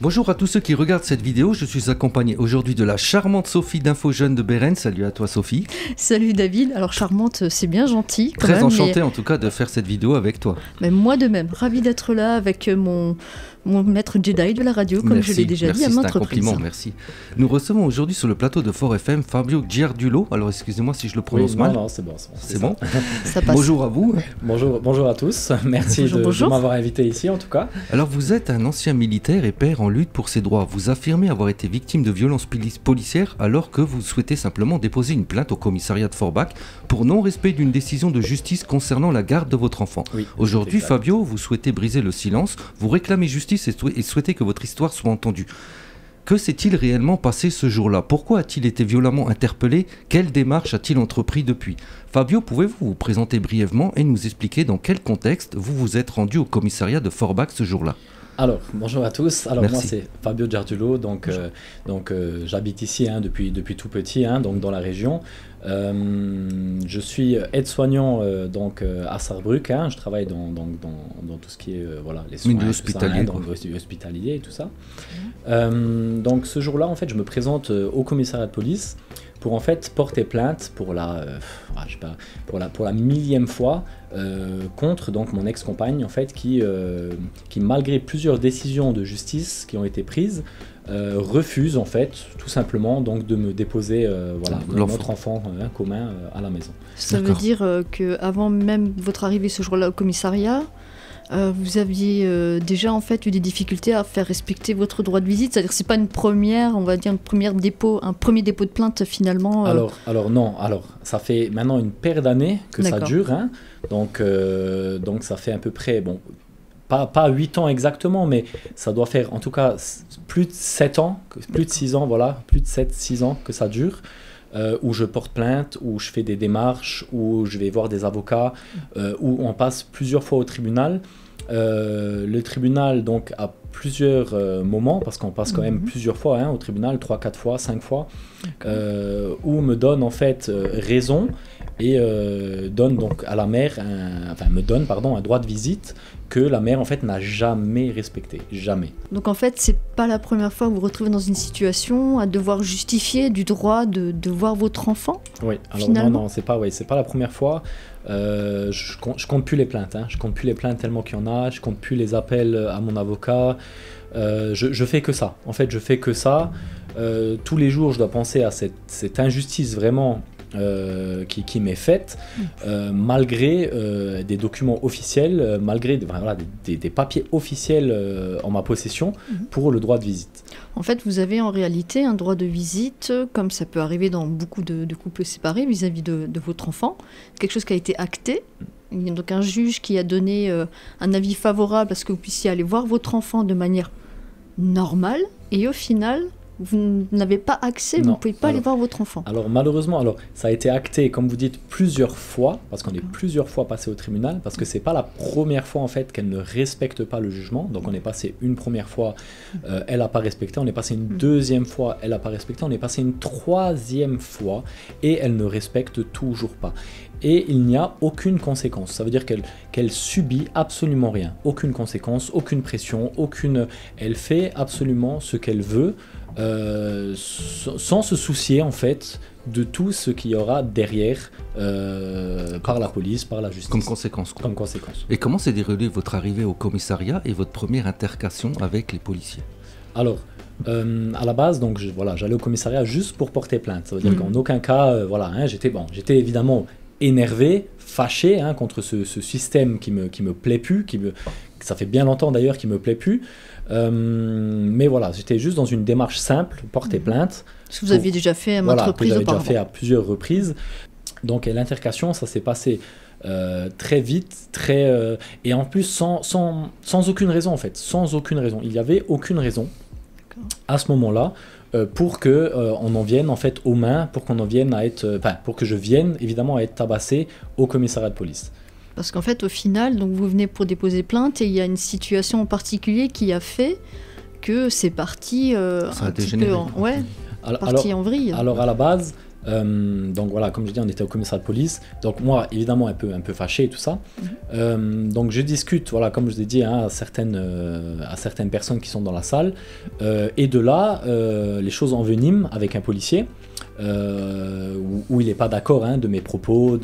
Bonjour à tous ceux qui regardent cette vidéo, je suis accompagné aujourd'hui de la charmante Sophie d'Info Jeune de Bérennes. Salut à toi Sophie. Salut David, alors charmante c'est bien gentil. Très enchanté en tout cas de faire cette vidéo avec toi. Mais moi de même, ravi d'être là avec mon maître Jedi de la radio, comme je l'ai déjà dit à maintes reprises. C'est un compliment, merci. Nous recevons aujourd'hui sur le plateau de Fort FM Fabio Giardulo. Alors excusez-moi si je le prononce mal. Non, c'est bon. C'est bon. Ça passe. Bonjour à vous. Bonjour à tous, merci de m'avoir invité ici en tout cas. Alors vous êtes un ancien militaire et père en lutte pour ses droits. Vous affirmez avoir été victime de violences policières alors que vous souhaitez simplement déposer une plainte au commissariat de Forbach pour non-respect d'une décision de justice concernant la garde de votre enfant. Oui, aujourd'hui Fabio, vous souhaitez briser le silence, vous réclamez justice et souhaitez que votre histoire soit entendue. Que s'est-il réellement passé ce jour-là? Pourquoi a-t-il été violemment interpellé? Quelle démarche a-t-il entrepris depuis? Fabio, pouvez-vous vous présenter brièvement et nous expliquer dans quel contexte vous vous êtes rendu au commissariat de Forbach ce jour-là? Alors, bonjour à tous. Alors, merci. Moi, c'est Fabio Giardulo, donc j'habite ici depuis tout petit, donc dans la région. Je suis aide-soignant à Sarrebruck. Je travaille dans tout ce qui est les soins, hospitalier et tout ça. Donc, ce jour-là, en fait, je me présente au commissariat de police pour en fait porter plainte pour la millième fois contre donc mon ex-compagne en fait qui malgré plusieurs décisions de justice qui ont été prises refuse en fait tout simplement donc de me déposer notre enfant commun à la maison. Ça veut dire que avant même votre arrivée ce jour-là au commissariat, vous aviez déjà en fait eu des difficultés à faire respecter votre droit de visite, c'est-à-dire que c'est pas une première, on va dire un premier dépôt de plainte finalement. Alors non, ça fait maintenant une paire d'années que ça dure, donc ça fait à peu près pas 8 ans exactement, mais ça doit faire en tout cas plus de 7 ans, plus de 6 ans, plus de 7-6 ans que ça dure. Où je porte plainte, où je fais des démarches, où je vais voir des avocats, où on passe plusieurs fois au tribunal. Le tribunal donc à plusieurs moments, parce qu'on passe quand même plusieurs fois au tribunal, 3, 4 fois, 5 fois, où me donne en fait raison et donne donc à la mère me donne un droit de visite que la mère en fait n'a jamais respecté, jamais. Donc en fait c'est pas la première fois que vous vous retrouvez dans une situation à devoir justifier du droit de voir votre enfant. Oui, alors non, c'est pas la première fois. Je compte plus les plaintes, je compte plus les plaintes tellement qu'il y en a, je compte plus les appels à mon avocat. Je fais que ça. En fait, je fais que ça. Tous les jours, je dois penser à cette injustice vraiment qui m'est faite, malgré des documents officiels, malgré des papiers officiels en ma possession pour le droit de visite. En fait, vous avez en réalité un droit de visite, comme ça peut arriver dans beaucoup de couples séparés vis-à-vis de votre enfant, quelque chose qui a été acté. Il y a donc un juge qui a donné un avis favorable à ce que vous puissiez aller voir votre enfant de manière normale, et au final, vous n'avez pas accès, vous ne pouvez pas aller voir votre enfant. Alors malheureusement, ça a été acté, comme vous dites, plusieurs fois, parce qu'on est plusieurs fois passé au tribunal, parce que c'est pas la première fois en fait qu'elle ne respecte pas le jugement. Donc on est passé une première fois, elle n'a pas respecté, on est passé une deuxième fois, elle n'a pas respecté, on est passé une troisième fois, et elle ne respecte toujours pas. Et il n'y a aucune conséquence. Ça veut dire qu'elle subit absolument rien. Aucune conséquence, aucune pression, elle fait absolument ce qu'elle veut, sans se soucier en fait de tout ce qu'il y aura derrière par la police, par la justice. Comme conséquence. Et comment s'est déroulée votre arrivée au commissariat et votre première intercation avec les policiers? Alors, à la base, donc j'allais au commissariat juste pour porter plainte. Ça veut dire qu'en aucun cas, j'étais évidemment énervé, fâché contre ce système qui me plaît plus, ça fait bien longtemps d'ailleurs qu'il me plaît plus. Mais j'étais juste dans une démarche simple, porter plainte. Ce que vous aviez déjà fait à maintes reprises auparavant. Déjà fait à plusieurs reprises. Donc l'intercation, ça s'est passé très vite, et en plus sans aucune raison en fait, sans aucune raison. Il n'y avait aucune raison à ce moment-là. Pour que on en vienne en fait aux mains, pour que je vienne évidemment à être tabassé au commissariat de police. Parce qu'en fait au final, donc vous venez pour déposer plainte et il y a une situation en particulier qui a fait que c'est parti un petit peu en vrille. Alors à la base, Donc voilà, comme je dis, on était au commissariat de police. Donc moi, évidemment, un peu fâché et tout ça. Donc je discute, voilà, comme je vous ai dit, hein, à certaines personnes qui sont dans la salle. Et de là, les choses enveniment avec un policier. Où il n'est pas d'accord, hein, de mes propos,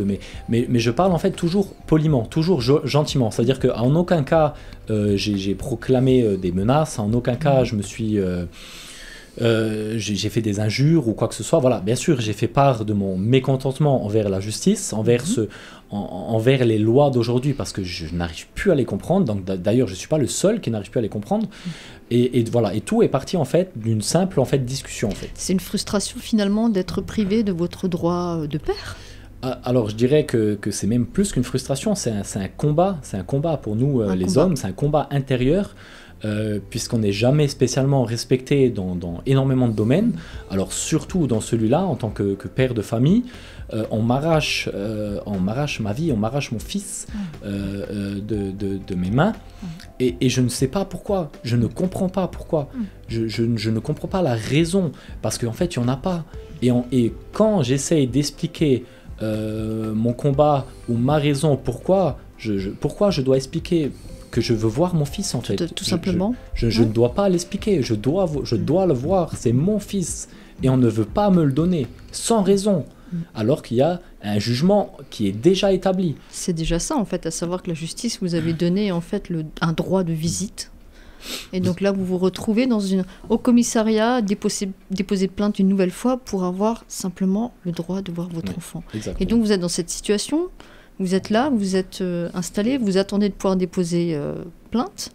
mais je parle en fait toujours poliment, toujours gentiment. C'est-à-dire qu'en aucun cas j'ai proclamé des menaces, en aucun cas je me suis... j'ai fait des injures ou quoi que ce soit. Voilà, bien sûr, j'ai fait part de mon mécontentement envers la justice, envers les lois d'aujourd'hui, parce que je n'arrive plus à les comprendre. Donc d'ailleurs, je ne suis pas le seul qui n'arrive plus à les comprendre. Et voilà, et tout est parti en fait d'une simple discussion en fait. C'est une frustration finalement d'être privé de votre droit de père. Alors je dirais que c'est même plus qu'une frustration, c'est un combat pour nous les hommes, c'est un combat intérieur. Puisqu'on n'est jamais spécialement respecté dans énormément de domaines, alors surtout dans celui-là, en tant que père de famille, on m'arrache ma vie, on m'arrache mon fils de mes mains, et je ne sais pas pourquoi, je ne comprends pas pourquoi, je ne comprends pas la raison, parce qu'en fait il n'y en a pas, et quand j'essaye d'expliquer mon combat ou ma raison, pourquoi je dois expliquer que je veux voir mon fils en fait. Tout simplement. Je ne dois pas l'expliquer, je dois le voir, c'est mon fils. Et on ne veut pas me le donner, sans raison, alors qu'il y a un jugement qui est déjà établi. C'est déjà ça en fait, à savoir que la justice vous avait donné en fait un droit de visite. Et donc là vous vous retrouvez au commissariat, déposer plainte une nouvelle fois pour avoir simplement le droit de voir votre enfant. Exactement. Et donc vous êtes dans cette situation. Vous êtes là, vous êtes installé, vous attendez de pouvoir déposer plainte.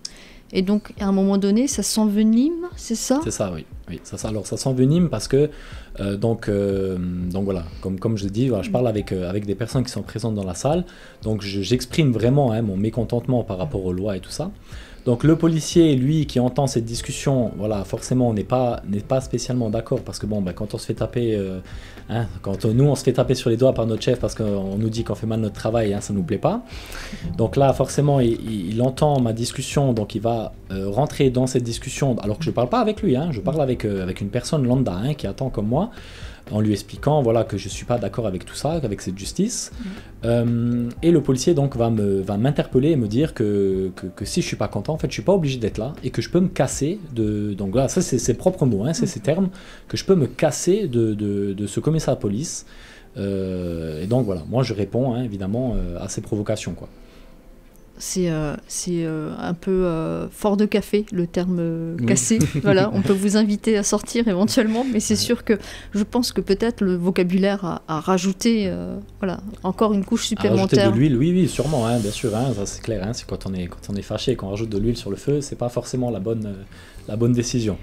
Et donc, à un moment donné, ça s'envenime, c'est ça ? C'est ça, oui. Alors, ça s'envenime parce que, donc voilà, comme je dis, voilà, je parle avec des personnes qui sont présentes dans la salle. Donc, j'exprime vraiment mon mécontentement par rapport aux lois et tout ça. Donc, le policier, lui, qui entend cette discussion, voilà, forcément, n'est pas spécialement d'accord parce que, quand on se fait taper... nous on se fait taper sur les doigts par notre chef parce qu'on nous dit qu'on fait mal notre travail, ça nous plaît pas. Donc là forcément il entend ma discussion, donc il va rentrer dans cette discussion alors que je parle pas avec lui, je parle avec une personne lambda qui attend comme moi, en lui expliquant voilà que je suis pas d'accord avec tout ça, avec cette justice. Et le policier donc va m'interpeller et me dire que si je suis pas content, en fait je suis pas obligé d'être là et que je peux me casser donc là ça c'est ses propres mots, c'est ses termes, que je peux me casser de ce commissariat de police. Et donc voilà, moi je réponds évidemment à ces provocations quoi. C'est un peu fort de café, le terme cassé. Voilà, on peut vous inviter à sortir éventuellement, mais c'est sûr que je pense que peut-être le vocabulaire a rajouté encore une couche supplémentaire. Rajouter de l'huile, oui, sûrement, bien sûr, ça c'est clair. C'est quand on est fâché et qu'on rajoute de l'huile sur le feu, c'est pas forcément la bonne décision.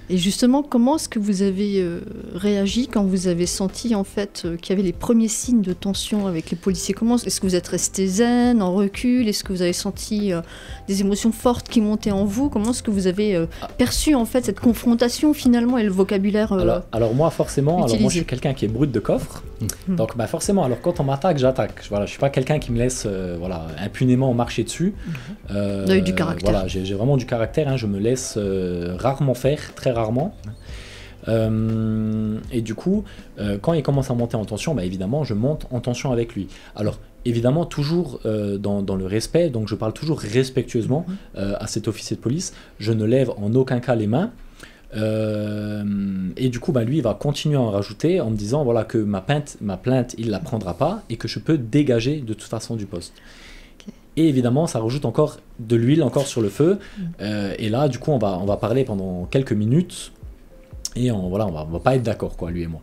Et justement, comment est-ce que vous avez réagi quand vous avez senti en fait qu'il y avait les premiers signes de tension avec les policiers ? Est-ce que vous êtes resté zen, en recul ? Est-ce que vous avez senti des émotions fortes qui montaient en vous ? Comment est-ce que vous avez perçu en fait cette confrontation finalement et le vocabulaire alors moi forcément, utilisé. Alors moi je suis quelqu'un qui est brut de coffre, donc forcément, alors quand on m'attaque, j'attaque. Voilà, je suis pas quelqu'un qui me laisse impunément marcher dessus. Vous avez du caractère. Voilà, j'ai vraiment du caractère. Je me laisse rarement faire, très rarement. Et du coup, quand il commence à monter en tension, évidemment, je monte en tension avec lui. Alors, évidemment, toujours dans le respect, donc je parle toujours respectueusement à cet officier de police. Je ne lève en aucun cas les mains. Et du coup, lui, il va continuer à en rajouter en me disant voilà, que ma plainte, il ne la prendra pas et que je peux dégager de toute façon du poste. Et évidemment, ça rajoute encore de l'huile encore sur le feu. Et là, du coup, on va parler pendant quelques minutes. Et on va pas être d'accord, lui et moi.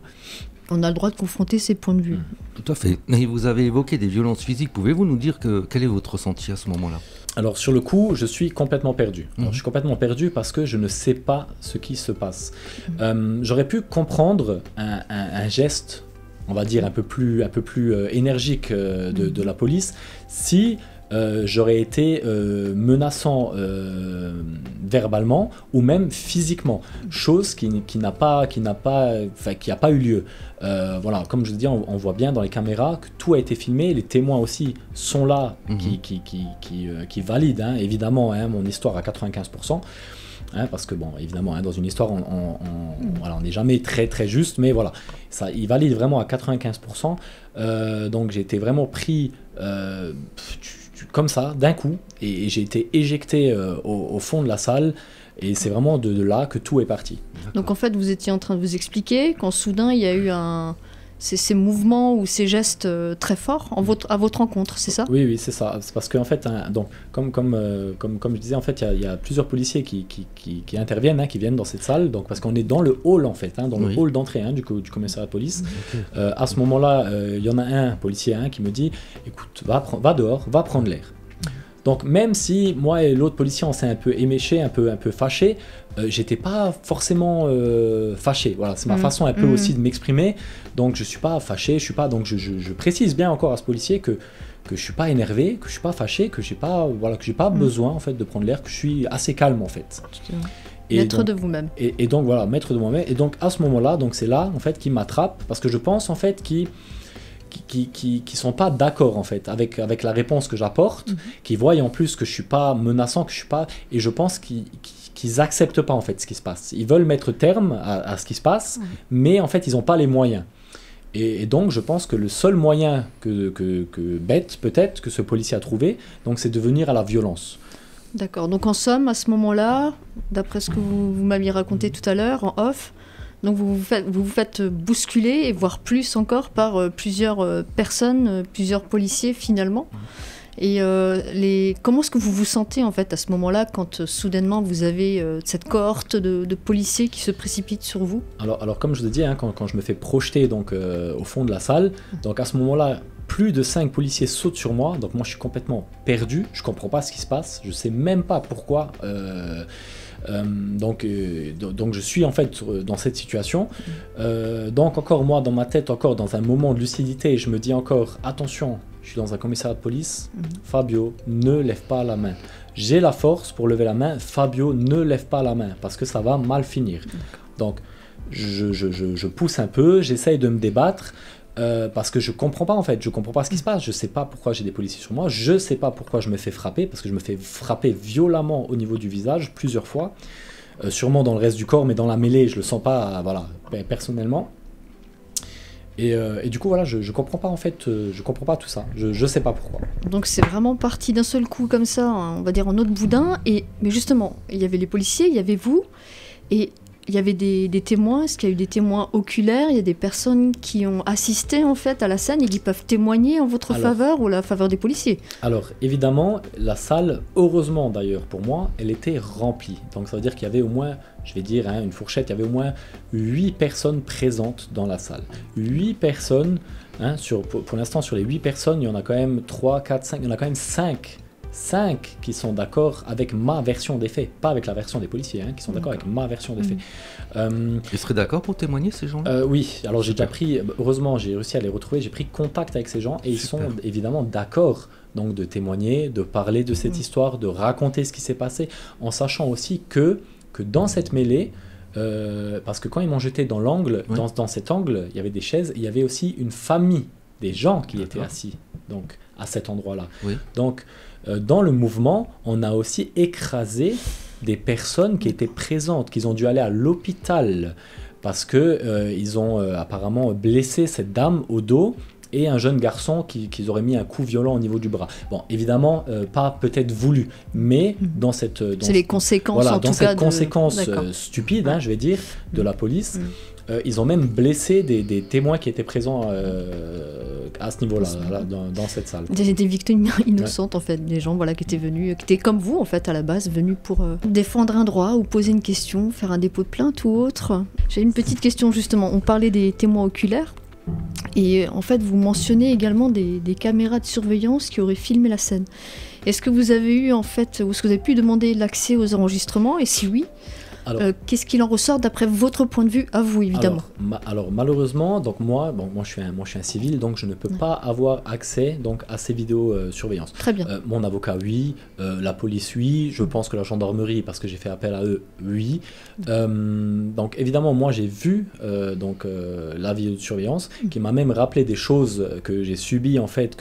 On a le droit de confronter ses points de vue. Tout à fait. Et vous avez évoqué des violences physiques. Pouvez-vous nous dire quel est votre ressenti à ce moment-là ? Alors, sur le coup, je suis complètement perdu. Alors, je suis complètement perdu parce que je ne sais pas ce qui se passe. J'aurais pu comprendre un geste, on va dire, un peu plus énergique de la police si j'aurais été menaçant verbalement ou même physiquement, chose qui n'a pas eu lieu. Voilà, comme je le dis, on voit bien dans les caméras que tout a été filmé, les témoins aussi sont là, qui valident évidemment mon histoire à 95%. Parce que bon, évidemment, dans une histoire, on n'est jamais très très juste, mais voilà, ça, il valide vraiment à 95%. Donc j'ai été vraiment pris comme ça, d'un coup, et j'ai été éjecté au fond de la salle, et c'est vraiment de là que tout est parti. Donc en fait, vous étiez en train de vous expliquer quand soudain il y a eu ces mouvements ou ces gestes très forts à votre rencontre, c'est ça? Oui, c'est ça. C'est parce qu'en fait, donc, comme je disais, en fait, il y a plusieurs policiers qui interviennent, qui viennent dans cette salle, donc, parce qu'on est dans le hall, en fait, dans le hall d'entrée du commissariat de police. Okay. À ce moment-là, il y en a un policier qui me dit, écoute, va dehors, va prendre l'air. Donc même si moi et l'autre policier on s'est un peu éméché, un peu fâché, j'étais pas forcément fâché. Voilà, c'est ma façon un peu aussi de m'exprimer. Donc je suis pas fâché, donc je précise bien encore à ce policier que je suis pas énervé, que je suis pas fâché, que j'ai pas besoin en fait de prendre l'air, que je suis assez calme en fait. Maître de vous-même. Et donc voilà, maître de moi-même. Et donc à ce moment-là, donc c'est là en fait qu'il m'attrape parce que je pense en fait qui sont pas d'accord en fait avec la réponse que j'apporte, qui voient en plus que je suis pas menaçant, que je suis pas, et je pense qu'ils acceptent pas en fait ce qui se passe. Ils veulent mettre terme à ce qui se passe, mais en fait ils ont pas les moyens. Et donc je pense que le seul moyen bête peut-être que ce policier a trouvé, donc c'est de venir à la violence. D'accord. Donc en somme, à ce moment-là, d'après ce que vous m'aviez raconté tout à l'heure en off, donc vous vous faites bousculer, et voire plus encore, par plusieurs personnes, plusieurs policiers finalement. Et comment est-ce que vous vous sentez en fait à ce moment-là quand soudainement vous avez cette cohorte de policiers qui se précipitent sur vous? Alors comme je le dis, quand je me fais projeter donc, au fond de la salle, donc à ce moment-là, plus de 5 policiers sautent sur moi, donc moi je suis complètement perdu, je comprends pas ce qui se passe, je sais même pas pourquoi. Donc je suis en fait dans cette situation. Donc encore moi dans ma tête, encore dans un moment de lucidité, je me dis encore attention, je suis dans un commissariat de police. Fabio, ne lève pas la main. J'ai la force pour lever la main. Fabio, ne lève pas la main parce que ça va mal finir. Donc je pousse un peu, j'essaye de me débattre. Parce que je comprends pas en fait, je comprends pas ce qui se passe, je sais pas pourquoi j'ai des policiers sur moi, je sais pas pourquoi je me fais frapper, parce que je me fais frapper violemment au niveau du visage plusieurs fois, sûrement dans le reste du corps, mais dans la mêlée je le sens pas, voilà, personnellement. Et du coup voilà, je comprends pas en fait, je comprends pas tout ça, je sais pas pourquoi. Donc c'est vraiment parti d'un seul coup comme ça, on va dire en autre boudin, mais justement, il y avait les policiers, il y avait vous, et il y avait des témoins. Est-ce qu'il y a eu des témoins oculaires? Il y a des personnes qui ont assisté en fait à la scène et qui peuvent témoigner en votre faveur ou la faveur des policiers? Alors évidemment, la salle, heureusement d'ailleurs pour moi, elle était remplie. Donc ça veut dire qu'il y avait au moins, je vais dire une fourchette, il y avait au moins 8 personnes présentes dans la salle. 8 personnes, pour l'instant sur les 8 personnes, il y en a quand même 3, 4, 5, il y en a quand même 5 qui sont d'accord avec ma version des faits, pas avec la version des policiers, qui sont d'accord avec ma version des faits. Ils seraient d'accord pour témoigner, ces gens-là? Oui, alors j'ai déjà pris, heureusement j'ai réussi à les retrouver, j'ai pris contact avec ces gens et ils sont évidemment d'accord donc de témoigner, de parler de cette histoire, de raconter ce qui s'est passé, en sachant aussi que dans cette mêlée, parce que quand ils m'ont jeté dans l'angle, dans cet angle, il y avait des chaises, il y avait aussi une famille, des gens qui étaient assis donc, à cet endroit-là. Donc dans le mouvement, on a aussi écrasé des personnes qui étaient présentes, qui ont dû aller à l'hôpital parce qu'ils ont apparemment blessé cette dame au dos et un jeune garçon qu'ils auraient mis un coup violent au niveau du bras. Bon, évidemment, pas peut-être voulu, mais dans cette... C'est les conséquences en tout cas. Dans cette conséquence stupide, je vais dire, de la police. Ils ont même blessé des témoins qui étaient présents à ce niveau-là, dans cette salle. Des victimes innocentes, en fait, des gens qui étaient venus, qui étaient comme vous, en fait, à la base, venus pour défendre un droit ou poser une question, faire un dépôt de plainte ou autre. J'ai une petite question, justement. On parlait des témoins oculaires. Et en fait, vous mentionnez également des caméras de surveillance qui auraient filmé la scène. Est-ce que vous avez eu, en fait, ou est-ce que vous avez pu demander l'accès aux enregistrements? Et si oui, Qu'est-ce qu'il en ressort d'après votre point de vue à vous, évidemment? Alors malheureusement, donc moi je suis un civil, donc je ne peux pas avoir accès donc à ces vidéos surveillance. Très bien. Mon avocat, oui. La police, oui. Je pense que la gendarmerie, parce que j'ai fait appel à eux, oui. Donc évidemment, moi j'ai vu la vidéo de surveillance qui m'a même rappelé des choses que j'ai subies en fait,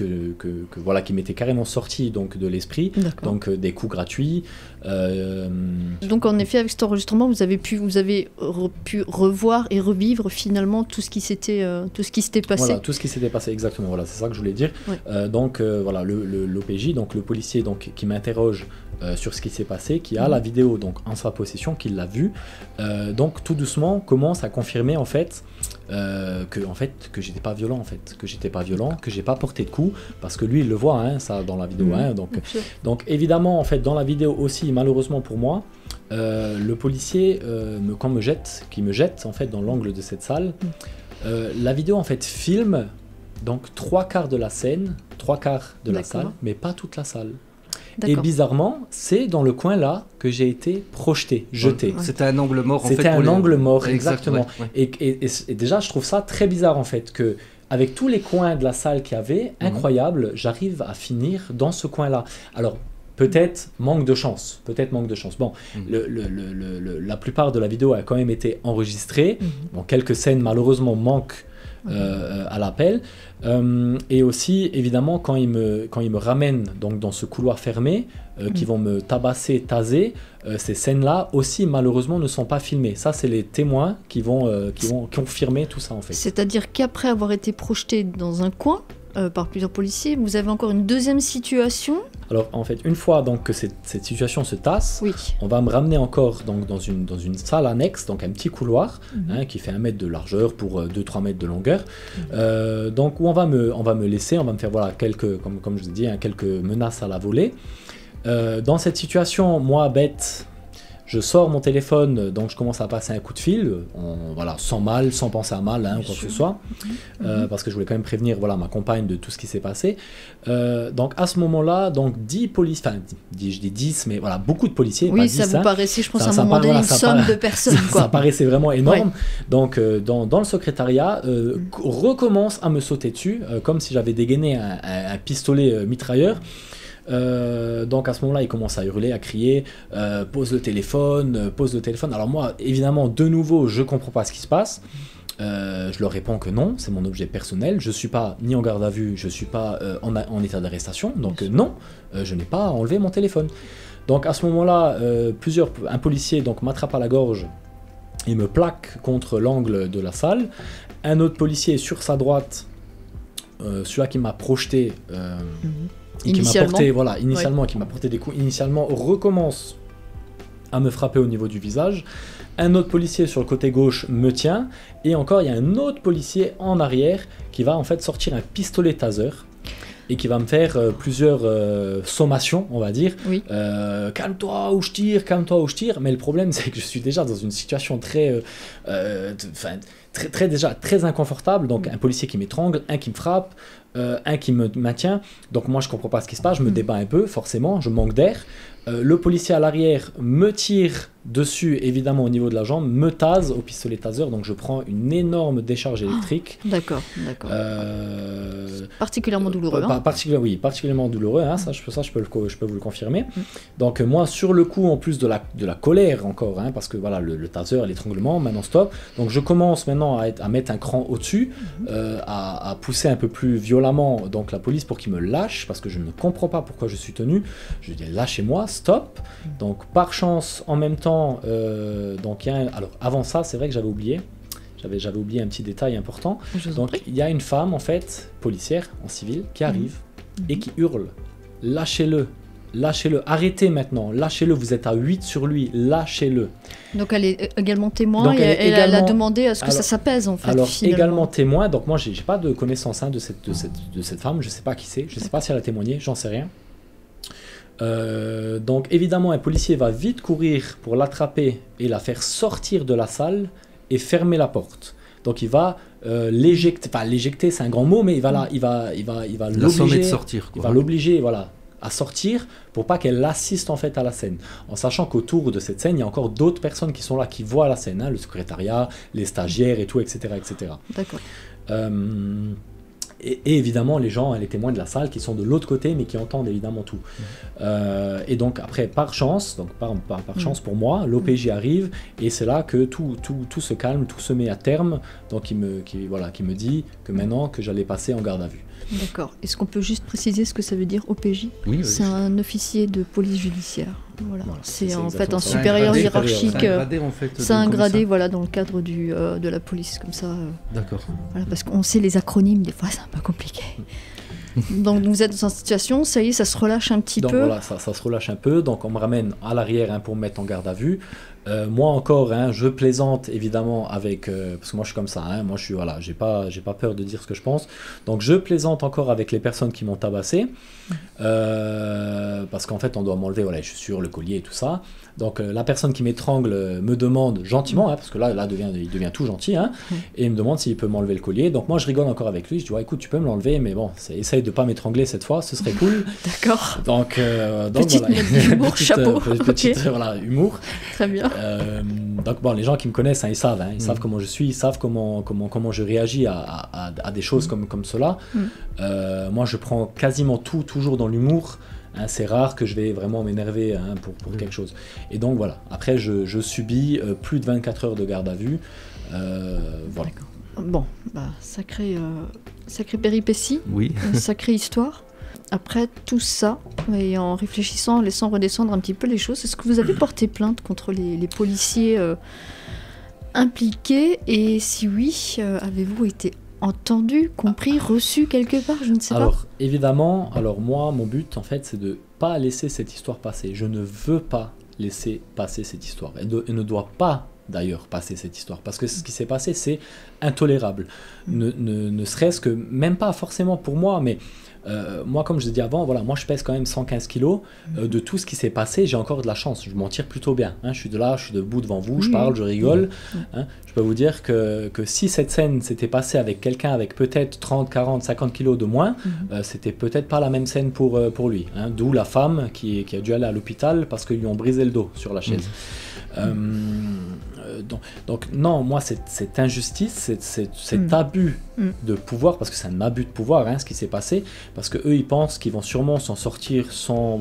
voilà, qui m'étaient carrément sorties donc de l'esprit. Donc des coups gratuits. Donc en effet, avec cet enregistrement, vous avez pu revoir et revivre finalement tout ce qui s'était passé. Voilà, tout ce qui s'était passé, exactement. Voilà, c'est ça que je voulais dire. Ouais. Voilà, l'OPJ, donc le policier donc que m'interroge sur ce qui s'est passé, qui a la vidéo donc en sa possession, qui l'a vue, donc tout doucement commence à confirmer en fait que j'étais pas violent que j'ai pas porté de coups, parce que lui il le voit hein, ça dans la vidéo hein, donc évidemment en fait dans la vidéo aussi, malheureusement pour moi, le policier qui me jette en fait dans l'angle de cette salle, la vidéo en fait filme donc 3/4 de la scène, 3/4 de la salle, mais pas toute la salle. Et bizarrement, c'est dans le coin là que j'ai été projeté, jeté. C'était un angle mort en fait. C'était un angle mort, exactement. Et déjà, je trouve ça très bizarre en fait, que avec tous les coins de la salle qu'il y avait, incroyable, j'arrive à finir dans ce coin-là. Alors, peut-être manque de chance. Bon, la plupart de la vidéo a quand même été enregistrée. Bon, quelques scènes malheureusement manquent à l'appel. Et aussi, évidemment, quand ils me ramènent donc, dans ce couloir fermé, qui vont me tabasser, taser, ces scènes-là aussi, malheureusement, ne sont pas filmées. Ça, c'est les témoins qui vont confirmer tout ça, en fait. C'est-à-dire qu'après avoir été projeté dans un coin, par plusieurs policiers, vous avez encore une deuxième situation. Alors en fait, une fois donc que cette situation se tasse, on va me ramener encore donc, dans une salle annexe, donc un petit couloir qui fait 1 mètre de largeur pour 2-3 mètres de longueur, donc où on va me laisser, on va me faire voilà, comme je vous ai dit, quelques menaces à la volée. Dans cette situation, moi bête, je sors mon téléphone, donc je commence à passer un coup de fil, voilà, sans penser à mal, quoi que ce soit, parce que je voulais quand même prévenir voilà, ma compagne de tout ce qui s'est passé. Donc à ce moment-là, donc 10 policiers, enfin je dis 10, mais voilà, beaucoup de policiers. Oui, pas ça 10, vous paraissait, je pense, à un moment donné, une somme de personnes. Ça paraissait vraiment énorme. Donc dans le secrétariat, recommence à me sauter dessus, comme si j'avais dégainé un pistolet mitrailleur. Donc à ce moment-là, il commence à hurler, à crier, pose le téléphone. Alors moi, évidemment, de nouveau, je comprends pas ce qui se passe. Je leur réponds que non, c'est mon objet personnel. Je suis pas ni en garde à vue, je suis pas en état d'arrestation. Donc non, je n'ai pas enlevé mon téléphone. Donc à ce moment-là, un policier donc m'attrape à la gorge. Il me plaque contre l'angle de la salle. Un autre policier sur sa droite, celui-là qui m'a projeté. Et qui m'a porté, qui m'a porté des coups initialement, recommence à me frapper au niveau du visage. Un autre policier sur le côté gauche me tient, et encore il y a un autre policier en arrière qui va en fait sortir un pistolet taser et qui va me faire plusieurs sommations, on va dire. Calme-toi ou je tire, mais le problème c'est que je suis déjà dans une situation très inconfortable, donc un policier qui m'étrangle, un qui me frappe, un qui me maintient, donc moi je comprends pas ce qui se passe, je me débat un peu, forcément, je manque d'air. Le policier à l'arrière me tire dessus, évidemment au niveau de la jambe, me tase au pistolet taser, donc je prends une énorme décharge électrique. D'accord. Particulièrement douloureux. Particulièrement douloureux, hein, ça je peux vous le confirmer. Donc moi sur le coup, en plus de la colère encore, hein, parce que voilà, le taser, l'étranglement, maintenant stop, donc je commence maintenant à mettre un cran au-dessus, à pousser un peu plus violemment donc la police pour qu'il me lâche, parce que je ne comprends pas pourquoi je suis tenu. Je dis lâchez-moi, stop. Donc par chance, en même temps, donc alors avant ça, c'est vrai que j'avais oublié un petit détail important. Donc il y a une femme en fait, policière en civil, qui arrive et qui hurle lâchez-le, arrêtez maintenant, lâchez-le, vous êtes à 8 sur lui, lâchez-le. Donc elle est également témoin, et elle a demandé à ce que ça s'appèse en fait. Alors également témoin, donc moi j'ai pas de connaissance de cette femme, je sais pas qui c'est, je sais pas si elle a témoigné, j'en sais rien. Donc évidemment un policier va vite courir pour l'attraper et la faire sortir de la salle et fermer la porte. Donc il va l'éjecter, c'est un grand mot, mais il va l'obliger de sortir, il va l'obliger, voilà, à sortir pour pas qu'elle assiste en fait à la scène, en sachant qu'autour de cette scène il y a encore d'autres personnes qui sont là, qui voient la scène, hein, le secrétariat, les stagiaires et tout, etc. etc. D'accord. Et évidemment les gens, les témoins de la salle qui sont de l'autre côté mais qui entendent évidemment tout. Et donc après par chance, donc par chance pour moi, l'OPJ arrive et c'est là que tout se calme, tout se met à terme. Donc il me dit que maintenant que j'allais passer en garde à vue. D'accord. Est-ce qu'on peut juste préciser ce que ça veut dire OPJ? Oui, c'est un officier de police judiciaire. Voilà. C'est en fait un ça. supérieur hiérarchique. C'est un gradé en fait. C'est un gradé, voilà, dans le cadre de la police, comme ça. D'accord. Voilà, parce qu'on sait les acronymes, des fois c'est un peu compliqué. Donc vous êtes dans une situation, ça y est, ça se relâche un petit peu. Donc voilà, ça se relâche un peu. Donc on me ramène à l'arrière, hein, pour me mettre en garde à vue. Moi encore, hein, je plaisante évidemment avec, parce que moi je suis comme ça, hein, moi je suis, voilà, j'ai pas peur de dire ce que je pense. Donc je plaisante encore avec les personnes qui m'ont tabassé, parce qu'en fait on doit m'enlever, voilà, les chaussures, le collier et tout ça. Donc la personne qui m'étrangle me demande gentiment, hein, parce que là il devient tout gentil, hein, et il me demande s'il peut m'enlever le collier. Donc moi je rigole encore avec lui, je dis ouais, écoute, tu peux me l'enlever, mais bon, essaye de pas m'étrangler cette fois, ce serait cool. D'accord. Donc petite voilà, note d'humour, chapeau. Petite, voilà, humour. Très bien. Donc bon, les gens qui me connaissent, hein, ils savent, savent comment je suis, ils savent comment je réagis à des choses comme cela. Moi je prends quasiment tout toujours dans l'humour. Hein, c'est rare que je vais vraiment m'énerver, hein, pour quelque chose. Et donc voilà, après je subis plus de 24 heures de garde à vue. Voilà. Bon, sacrée péripétie, oui. Sacrée histoire. Après tout ça, et en réfléchissant, en laissant redescendre un petit peu les choses, est-ce que vous avez porté plainte contre les policiers impliqués? Et si oui, avez-vous été entendu, compris, reçu quelque part? Je ne sais pas. Alors, évidemment, moi, mon but, en fait, c'est de ne pas laisser cette histoire passer. Je ne veux pas laisser passer cette histoire. Elle ne doit pas, d'ailleurs, passer cette histoire. Parce que ce qui s'est passé, c'est intolérable. Ne serait-ce que, même pas forcément pour moi, mais... moi, comme je l'ai dit avant, voilà, moi je pèse quand même 115 kilos. De tout ce qui s'est passé, j'ai encore de la chance. Je m'en tire plutôt bien. Hein. Je suis debout devant vous, je parle, je rigole. Hein. Je peux vous dire que si cette scène s'était passée avec quelqu'un avec peut-être 30, 40, 50 kilos de moins, c'était peut-être pas la même scène pour lui. Hein. D'où la femme qui a dû aller à l'hôpital parce qu'ils lui ont brisé le dos sur la chaise. Donc non, moi cette injustice, cet abus de pouvoir, parce que c'est un abus de pouvoir, hein, ce qui s'est passé, parce que eux ils pensent qu'ils vont sûrement s'en sortir sans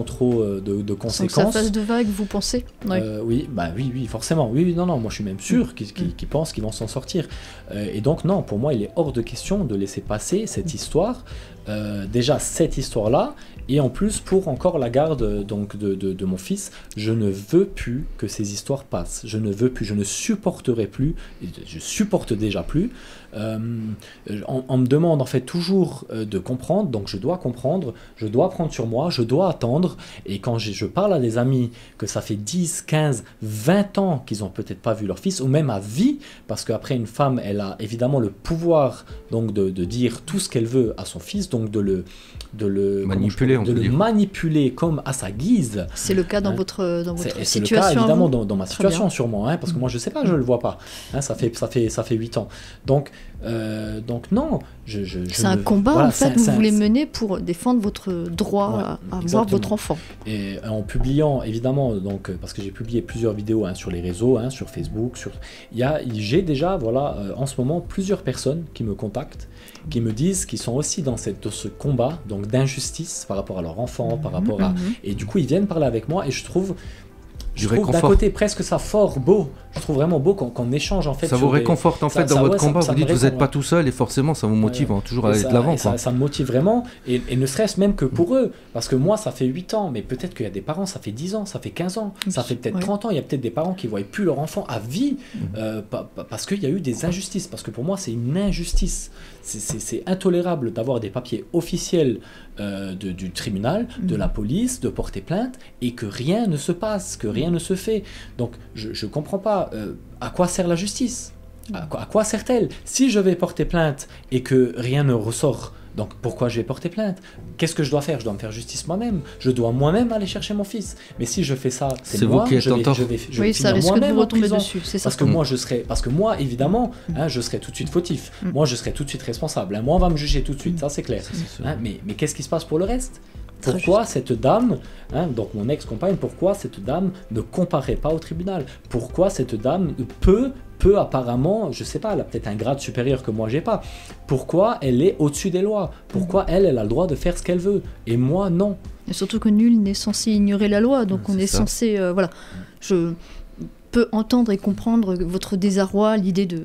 trop de conséquences. Sans que ça fasse de vagues, vous pensez? Oui, oui, forcément. Oui, non, moi je suis même sûr qu'ils pensent qu'ils vont s'en sortir. Et donc non, pour moi il est hors de question de laisser passer cette histoire. Déjà cette histoire-là, et en plus pour encore la garde donc de mon fils, je ne veux plus que ces histoires passent. Je ne veux plus, je ne supporterai plus, je supporte déjà plus. On me demande en fait toujours de comprendre, donc je dois comprendre, je dois prendre sur moi, je dois attendre. Et quand je parle à des amis que ça fait 10, 15, 20 ans qu'ils n'ont peut-être pas vu leur fils, ou même à vie, parce qu'après une femme, elle a évidemment le pouvoir donc de dire tout ce qu'elle veut à son fils, donc de le manipuler comme à sa guise. C'est le cas dans votre situation. C'est le cas évidemment dans ma situation sûrement, hein, parce que moi je sais pas, je le vois pas. Hein, ça fait 8 ans. Donc non, c'est un combat, voilà, en fait, vous voulez mener pour défendre votre droit à voir votre enfant. Et en publiant évidemment, donc parce que j'ai publié plusieurs vidéos, hein, sur les réseaux, hein, sur Facebook, j'ai déjà en ce moment plusieurs personnes qui me contactent, qui me disent qu'ils sont aussi dans ce combat donc d'injustice par rapport à leur enfant, par rapport à... Et du coup ils viennent parler avec moi et je trouve d'un côté presque ça fort beau. Je trouve vraiment beau qu'on échange en fait. Ça vous réconforte en fait dans votre combat. Vous dites que vous n'êtes pas tout seul et forcément ça vous motive toujours à aller de l'avant. Ça me motive vraiment et ne serait-ce même que pour eux. Parce que moi ça fait 8 ans, mais peut-être qu'il y a des parents, ça fait 10 ans, ça fait 15 ans, ça fait peut-être 30 ans. Il y a peut-être des parents qui ne voient plus leur enfant à vie parce qu'il y a eu des injustices. Parce que pour moi c'est une injustice. C'est intolérable d'avoir des papiers officiels du tribunal, de la police, de porter plainte et que rien ne se passe, que rien ne se fait. Donc je comprends pas à quoi sert la justice, à quoi sert-elle si je vais porter plainte et que rien ne ressort. Donc pourquoi je vais porter plainte? Qu'est-ce que je dois faire? Je dois me faire justice moi-même. Je dois moi-même aller chercher mon fils. Mais si je fais ça, c'est moi. Je vais ça risque de vous retomber dessus. Parce que moi, évidemment, hein, je serai tout de suite fautif. Moi, je serai tout de suite responsable. Hein. Moi, on va me juger tout de suite. Ça, c'est clair. Hein, mais qu'est-ce qui se passe pour le reste? pourquoi cette dame, donc mon ex-compagne, pourquoi cette dame ne comparaît pas au tribunal? Pourquoi cette dame peut apparemment, je sais pas, elle a peut-être un grade supérieur que moi j'ai pas. Pourquoi elle est au-dessus des lois? Pourquoi elle a le droit de faire ce qu'elle veut et moi non? Et surtout que nul n'est censé ignorer la loi, donc on est censé, voilà. Je peux entendre et comprendre votre désarroi, l'idée de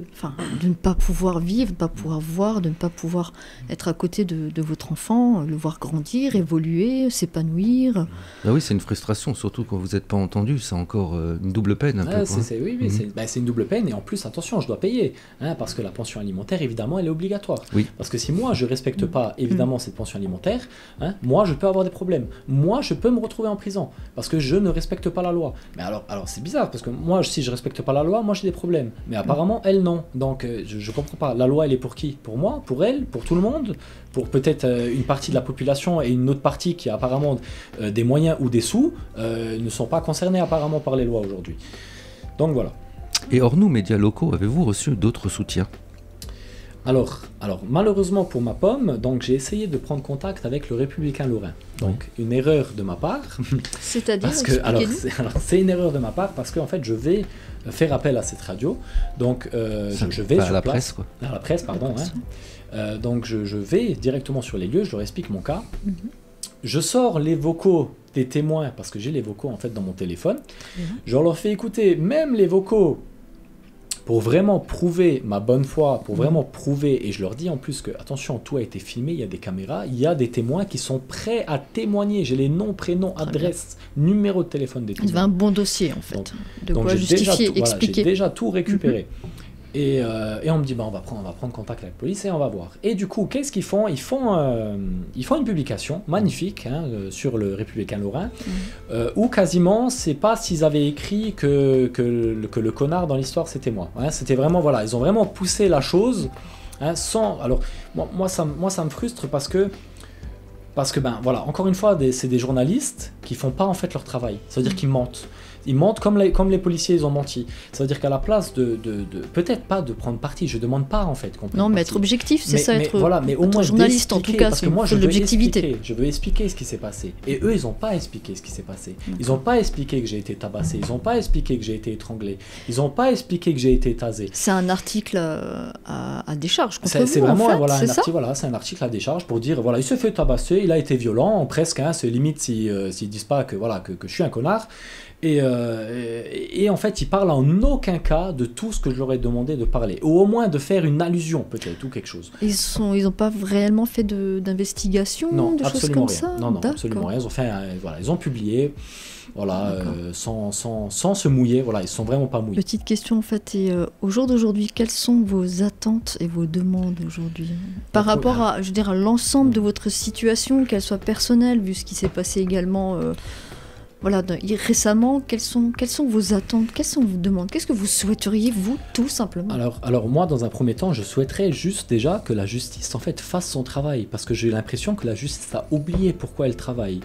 ne pas pouvoir vivre, de ne pas pouvoir voir, de ne pas pouvoir être à côté de votre enfant, le voir grandir, évoluer, s'épanouir. Ah oui, c'est une frustration, surtout quand vous n'êtes pas entendu, c'est encore une double peine un peu. Oui, c'est une double peine, et en plus, attention, je dois payer, parce que la pension alimentaire, évidemment, elle est obligatoire. Oui. Parce que si moi, je ne respecte pas, évidemment, cette pension alimentaire, moi, je peux avoir des problèmes. Moi, je peux me retrouver en prison, parce que je ne respecte pas la loi. Mais alors c'est bizarre, parce que moi, si je respecte pas la loi, moi j'ai des problèmes. Mais apparemment, elle non. Donc je comprends pas. La loi, elle est pour qui? Pour moi? Pour elle? Pour tout le monde? Pour peut-être une partie de la population et une autre partie qui a apparemment des moyens ou des sous ne sont pas concernés apparemment par les lois aujourd'hui. Donc voilà. Et hors nous, médias locaux, avez-vous reçu d'autres soutiens? Alors, malheureusement pour ma pomme, donc j'ai essayé de prendre contact avec le Républicain Lorrain. Donc une erreur de ma part. C'est-à-dire, c'est une erreur de ma part parce que en fait je vais faire appel à cette radio. Donc je vais sur la place, presse, quoi. À la presse, pardon. Donc je vais directement sur les lieux, je leur explique mon cas. Je sors les vocaux des témoins parce que j'ai les vocaux en fait dans mon téléphone. Je leur fais écouter même les vocaux. Pour vraiment prouver ma bonne foi, pour vraiment prouver, et je leur dis en plus que, attention, tout a été filmé, il y a des caméras, il y a des témoins qui sont prêts à témoigner. J'ai les noms, prénoms, adresses, numéro de téléphone des témoins. Il y avait un bon dossier en fait, donc quoi justifier, expliquer. Voilà, j'ai déjà tout récupéré. Et on me dit, on va prendre contact avec la police et on va voir. Et du coup, qu'est-ce qu'ils font ? Ils font une publication magnifique sur le Républicain Lorrain, où quasiment, c'est pas s'ils avaient écrit que le connard dans l'histoire, c'était moi. C'était vraiment, voilà, ils ont vraiment poussé la chose sans... Alors, moi, ça me frustre parce que voilà, encore une fois, c'est des journalistes qui font pas en fait leur travail. Ça veut dire qu'ils mentent. Ils mentent comme les policiers, ils ont menti. Ça veut dire qu'à la place de peut-être pas de prendre parti, je demande pas en fait qu'on prenne non, mais parti. être objectif, c'est ça, être voilà, mais au moins journaliste en tout cas, parce que moi je l'objectivité. veux expliquer ce qui s'est passé. Et eux, ils n'ont pas expliqué ce qui s'est passé. Ils n'ont pas expliqué que j'ai été tabassé, ils n'ont pas expliqué que j'ai été étranglé, ils n'ont pas expliqué que j'ai été tasé. C'est un article à décharge contre c'est vous, vraiment en fait, voilà, c'est ça c'est un article à décharge pour dire voilà, il se fait tabasser, il a été violent, presque, c'est limite s'ils disent pas que voilà que je suis un connard. Et en fait, ils parlent en aucun cas de tout ce que je leur ai demandé de parler, ou au moins de faire une allusion peut-être, ou quelque chose. Ils n'ont pas réellement fait d'investigation, de choses comme ça? Non, absolument rien. Ils ont fait, ils ont publié, voilà, sans se mouiller. Voilà, ils sont vraiment pas mouillés. Petite question en fait, et au jour d'aujourd'hui, quelles sont vos attentes et vos demandes aujourd'hui par rapport à, je veux dire, à l'ensemble de votre situation, qu'elle soit personnelle, vu ce qui s'est passé également. Voilà, récemment, quelles sont vos attentes, quelles sont vos demandes, qu'est-ce que vous souhaiteriez, vous, tout simplement? Alors moi, dans un premier temps, je souhaiterais juste déjà que la justice, en fait, fasse son travail, parce que j'ai l'impression que la justice a oublié pourquoi elle travaille.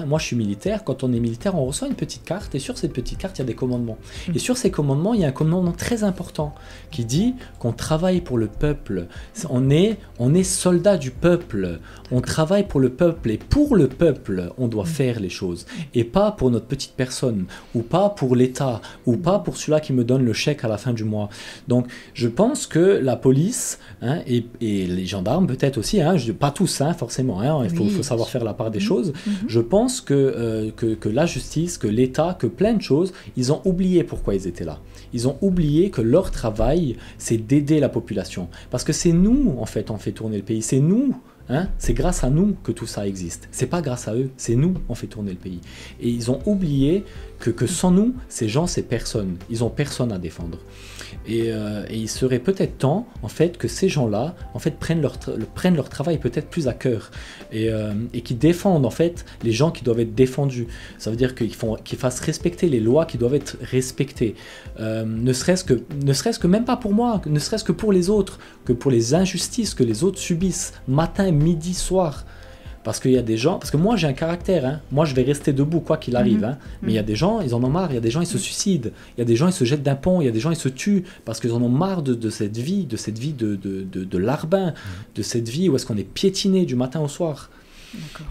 Moi, je suis militaire, quand on est militaire, on reçoit une petite carte, et sur cette petite carte, il y a des commandements. Et sur ces commandements, il y a un commandement très important, qui dit qu'on travaille pour le peuple. On est soldat du peuple, on travaille pour le peuple, et pour le peuple, on doit faire les choses, et pas pour notre petite personne, ou pas pour l'État, ou pas pour celui-là qui me donne le chèque à la fin du mois. Donc je pense que la police et les gendarmes peut-être aussi, pas tous forcément, il faut savoir faire la part des choses. Je pense que la justice, que l'État, que plein de choses, ils ont oublié pourquoi ils étaient là. Ils ont oublié que leur travail, c'est d'aider la population. Parce que c'est nous, en fait, on fait tourner le pays. C'est nous. C'est grâce à nous que tout ça existe. C'est pas grâce à eux, c'est nous on fait tourner le pays. Et ils ont oublié que sans nous, ces gens, c'est personne. Ils ont personne à défendre. Et il serait peut-être temps, en fait, que ces gens-là, en fait, prennent leur travail peut-être plus à cœur et qu'ils défendent, en fait, les gens qui doivent être défendus. Ça veut dire qu'ils fassent respecter les lois qui doivent être respectées. Ne serait-ce que même pas pour moi, ne serait-ce que pour les autres, que pour les injustices que les autres subissent, matin, midi, soir. Parce qu'il y a des gens, parce que moi j'ai un caractère, moi je vais rester debout quoi qu'il arrive, mais il y a des gens, ils en ont marre, il y a des gens ils se suicident, il y a des gens ils se jettent d'un pont, il y a des gens ils se tuent parce qu'ils en ont marre de cette vie, de larbin, de cette vie où est-ce qu'on est piétiné du matin au soir.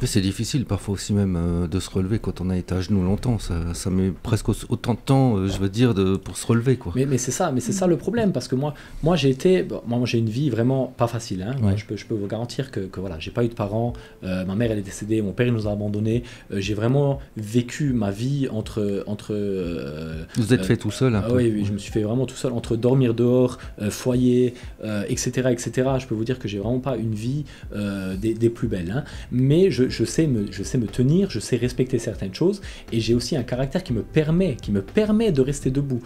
C'est difficile parfois aussi même de se relever quand on a été à genoux longtemps. Ça met presque autant de temps, je veux dire, pour se relever, quoi. Mais c'est ça le problème, parce que moi j'ai une vie vraiment pas facile. Hein. Ouais. Je peux vous garantir que voilà, j'ai pas eu de parents. Ma mère elle est décédée, mon père il nous a abandonnés. J'ai vraiment vécu ma vie entre. Vous êtes fait tout seul un peu. Oui, je me suis fait vraiment tout seul entre dormir dehors, foyer, etc., etc. Je peux vous dire que j'ai vraiment pas une vie des plus belles. Hein. Mais je sais me tenir, je sais respecter certaines choses, et j'ai aussi un caractère qui me permet de rester debout.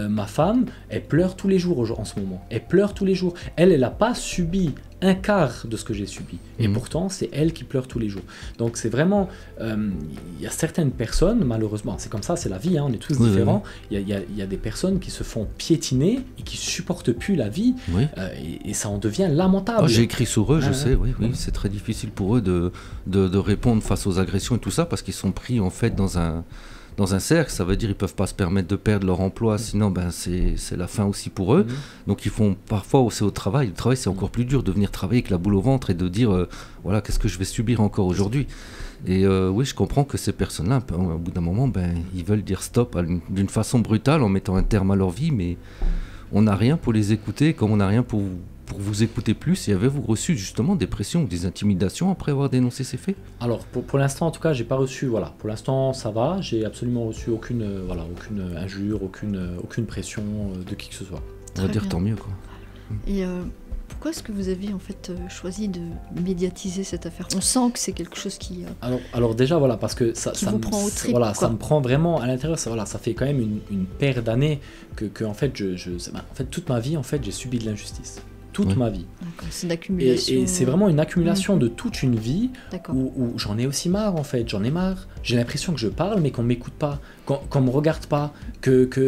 Ma femme, elle pleure tous les jours en ce moment. Elle pleure tous les jours. Elle n'a pas subi un quart de ce que j'ai subi. Et pourtant, c'est elle qui pleure tous les jours. Donc c'est vraiment... Il y a certaines personnes, malheureusement, c'est comme ça, c'est la vie, hein, on est tous différents. Il y a des personnes qui se font piétiner et qui supportent plus la vie. Et ça en devient lamentable. J'ai écrit sur eux, je sais, oui, c'est très difficile pour eux de répondre face aux agressions et tout ça, parce qu'ils sont pris en fait dans un cercle. Ça veut dire qu'ils ne peuvent pas se permettre de perdre leur emploi, sinon c'est la fin aussi pour eux. Donc ils font parfois aussi au travail. Le travail, c'est encore plus dur de venir travailler avec la boule au ventre et de dire voilà, qu'est-ce que je vais subir encore aujourd'hui. Et oui, je comprends que ces personnes-là, au bout d'un moment, ils veulent dire stop d'une façon brutale en mettant un terme à leur vie, mais on n'a rien pour les écouter, comme on n'a rien pour vous écouter plus. Et avez-vous reçu justement des pressions ou des intimidations après avoir dénoncé ces faits? Alors pour l'instant en tout cas j'ai pas reçu, voilà, pour l'instant ça va, j'ai absolument reçu aucune injure, aucune pression de qui que ce soit. On va dire tant mieux, quoi. Et pourquoi est-ce que vous avez en fait choisi de médiatiser cette affaire? On sent que c'est quelque chose qui... Alors déjà voilà, parce que ça vous prend au tripes, voilà, ça me prend vraiment à l'intérieur, ça fait quand même une paire d'années que en fait en fait toute ma vie en fait j'ai subi de l'injustice. Toute ma vie. C'est une accumulation. Et c'est vraiment une accumulation de toute une vie où j'en ai aussi marre en fait, j'en ai marre. J'ai l'impression que je parle mais qu'on ne m'écoute pas, qu'on ne me regarde pas,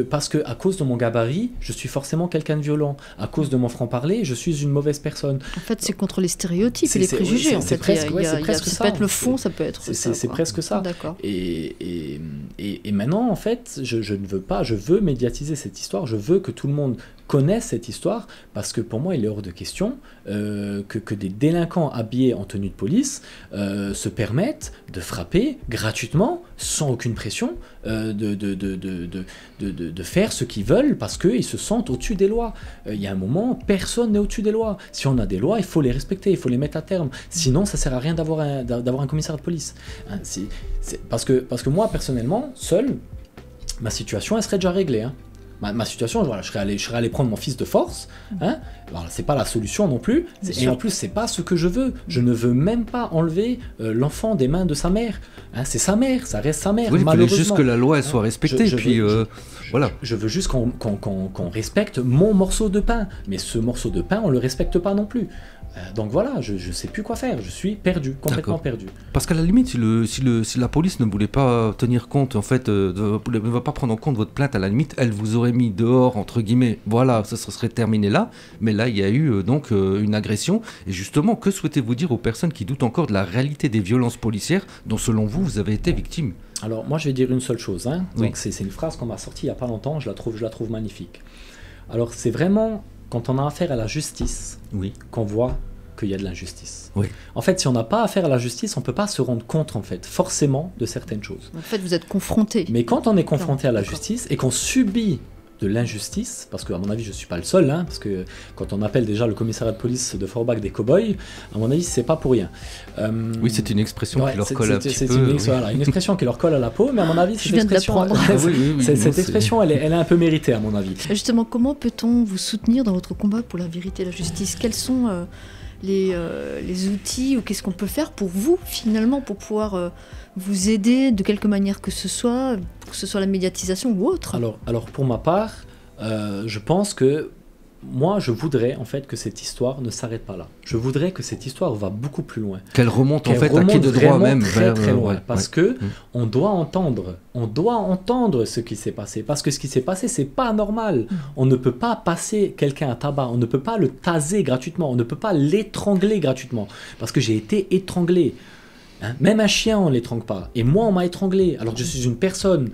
parce que à cause de mon gabarit, je suis forcément quelqu'un de violent. À cause de mon franc-parler, je suis une mauvaise personne. En fait, c'est contre les stéréotypes et les préjugés. En fait, presque, c'est presque ça. Ça peut être le fond, ça peut être ça. C'est presque ça. D'accord. Et maintenant, en fait, je ne veux pas, je veux médiatiser cette histoire, je veux que tout le monde connaissent cette histoire, parce que pour moi il est hors de question que des délinquants habillés en tenue de police se permettent de frapper gratuitement, sans aucune pression, de faire ce qu'ils veulent parce qu'ils se sentent au-dessus des lois. Il y a un moment, personne n'est au-dessus des lois. Si on a des lois, il faut les respecter, il faut les mettre à terme. Sinon, ça sert à rien d'avoir un commissariat de police. Hein, parce que moi, personnellement, seul, ma situation, elle serait déjà réglée. Hein. Ma situation, voilà, je serais allé prendre mon fils de force, hein. Alors, c'est pas la solution non plus, et en plus c'est pas ce que je veux. Je ne veux même pas enlever l'enfant des mains de sa mère, hein. C'est sa mère, ça reste sa mère. Oui, il fallait juste que la loi elle soit respectée, voilà. Je veux juste qu'on respecte mon morceau de pain, mais ce morceau de pain on le respecte pas non plus. Donc voilà, je sais plus quoi faire, je suis perdu, complètement perdu. Parce qu'à la limite, si la police ne voulait pas tenir compte, en fait, ne va pas prendre en compte votre plainte, à la limite, elle vous aurait mis dehors, entre guillemets, voilà, ça serait terminé là. Mais là, il y a eu donc une agression. Et justement, que souhaitez-vous dire aux personnes qui doutent encore de la réalité des violences policières dont, selon vous, vous avez été victime? Alors, moi, je vais dire une seule chose. Hein. Oui. Donc, c'est une phrase qu'on m'a sortie il n'y a pas longtemps, je la trouve magnifique. Alors, c'est vraiment quand on a affaire à la justice qu'on voit qu'il y a de l'injustice. Oui. En fait, si on n'a pas affaire à la justice, on ne peut pas se rendre compte, en fait, forcément, de certaines choses. En fait, vous êtes confronté. Mais quand on est confronté à la justice et qu'on subit de l'injustice, parce qu'à mon avis je ne suis pas le seul, hein, parce que quand on appelle déjà le commissariat de police de Forbach des cow-boys, à mon avis c'est pas pour rien. Oui, c'est une expression qui leur colle un petit peu. Voilà, une expression qui leur colle à la peau, mais à mon avis cette expression, cette expression elle est un peu méritée à mon avis. Justement, comment peut-on vous soutenir dans votre combat pour la vérité et la justice? Quels sont les outils, ou qu'est-ce qu'on peut faire pour vous finalement, pour pouvoir vous aider de quelque manière que ce soit la médiatisation ou autre? Alors pour ma part, je pense que moi je voudrais en fait que cette histoire ne s'arrête pas là. Je voudrais que cette histoire va beaucoup plus loin. Qu'elle remonte en fait à qui de droit même très loin, parce que on doit entendre ce qui s'est passé, parce que ce qui s'est passé c'est pas normal. On ne peut pas passer quelqu'un à tabac, on ne peut pas le taser gratuitement, on ne peut pas l'étrangler gratuitement, parce que j'ai été étranglé. Hein, même un chien on l'étrangle pas, et moi on m'a étranglé alors que je suis une personne.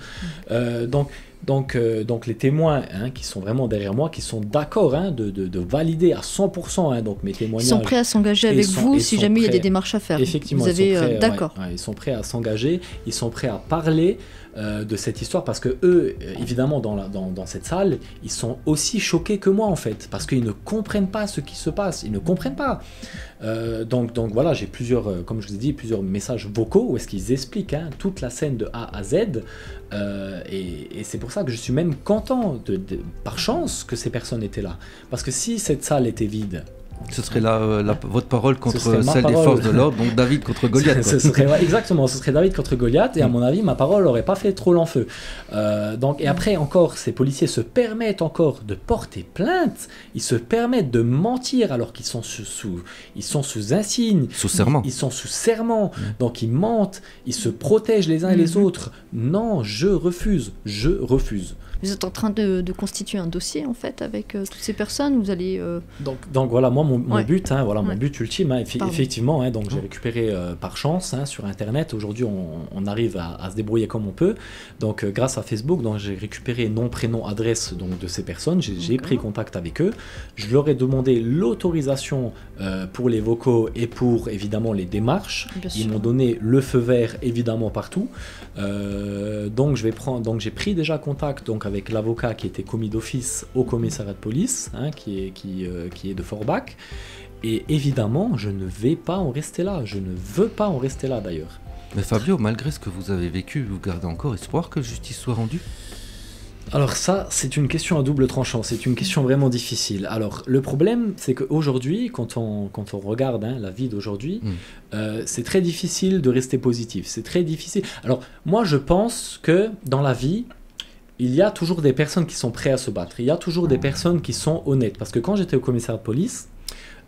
Donc Donc les témoins qui sont vraiment derrière moi, qui sont d'accord de valider à 100% donc mes témoignages. Ils sont prêts à s'engager avec vous si jamais il y a des démarches à faire. Effectivement, vous avez, d'accord. Ils sont prêts à s'engager, ils sont prêts à parler de cette histoire parce que eux, évidemment, dans cette salle, ils sont aussi choqués que moi en fait, parce qu'ils ne comprennent pas ce qui se passe, ils ne comprennent pas. Donc voilà, j'ai plusieurs, comme je vous ai dit, plusieurs messages vocaux où est-ce qu'ils expliquent toute la scène de A à Z. Et c'est pour ça que je suis même content, par chance, que ces personnes étaient là. Parce que si cette salle était vide, ce serait votre parole contre celle des forces de l'ordre, donc David contre Goliath. Exactement, ce serait David contre Goliath, et à mon avis, ma parole n'aurait pas fait trop long feu. Et après, encore, ces policiers se permettent encore de porter plainte, ils se permettent de mentir alors qu'ils sont sous insigne, sous serment. Ils sont sous serment, donc ils mentent, ils se protègent les uns et les autres. Non, je refuse. Vous êtes en train de constituer un dossier en fait avec toutes ces personnes. Vous allez. Donc voilà, moi mon but, mon but ultime, effectivement, donc j'ai récupéré par chance sur Internet. Aujourd'hui, on arrive à se débrouiller comme on peut. Donc grâce à Facebook, donc j'ai récupéré nom, prénom, adresse donc de ces personnes. J'ai pris contact avec eux. Je leur ai demandé l'autorisation pour les vocaux et pour évidemment les démarches. Ils m'ont donné le feu vert évidemment partout. Donc j'ai pris déjà contact avec l'avocat qui était commis d'office au commissariat de police, qui est de Forbach. Et évidemment, je ne vais pas en rester là. Je ne veux pas en rester là d'ailleurs. Mais Fabio, malgré ce que vous avez vécu, vous gardez encore espoir que justice soit rendue ? Alors ça, c'est une question à double tranchant, c'est une question vraiment difficile. Alors le problème, c'est qu'aujourd'hui, quand on regarde la vie d'aujourd'hui, c'est très difficile de rester positif, c'est très difficile. Alors moi, je pense que dans la vie, il y a toujours des personnes qui sont prêtes à se battre, il y a toujours des personnes qui sont honnêtes. Parce que quand j'étais au commissariat de police,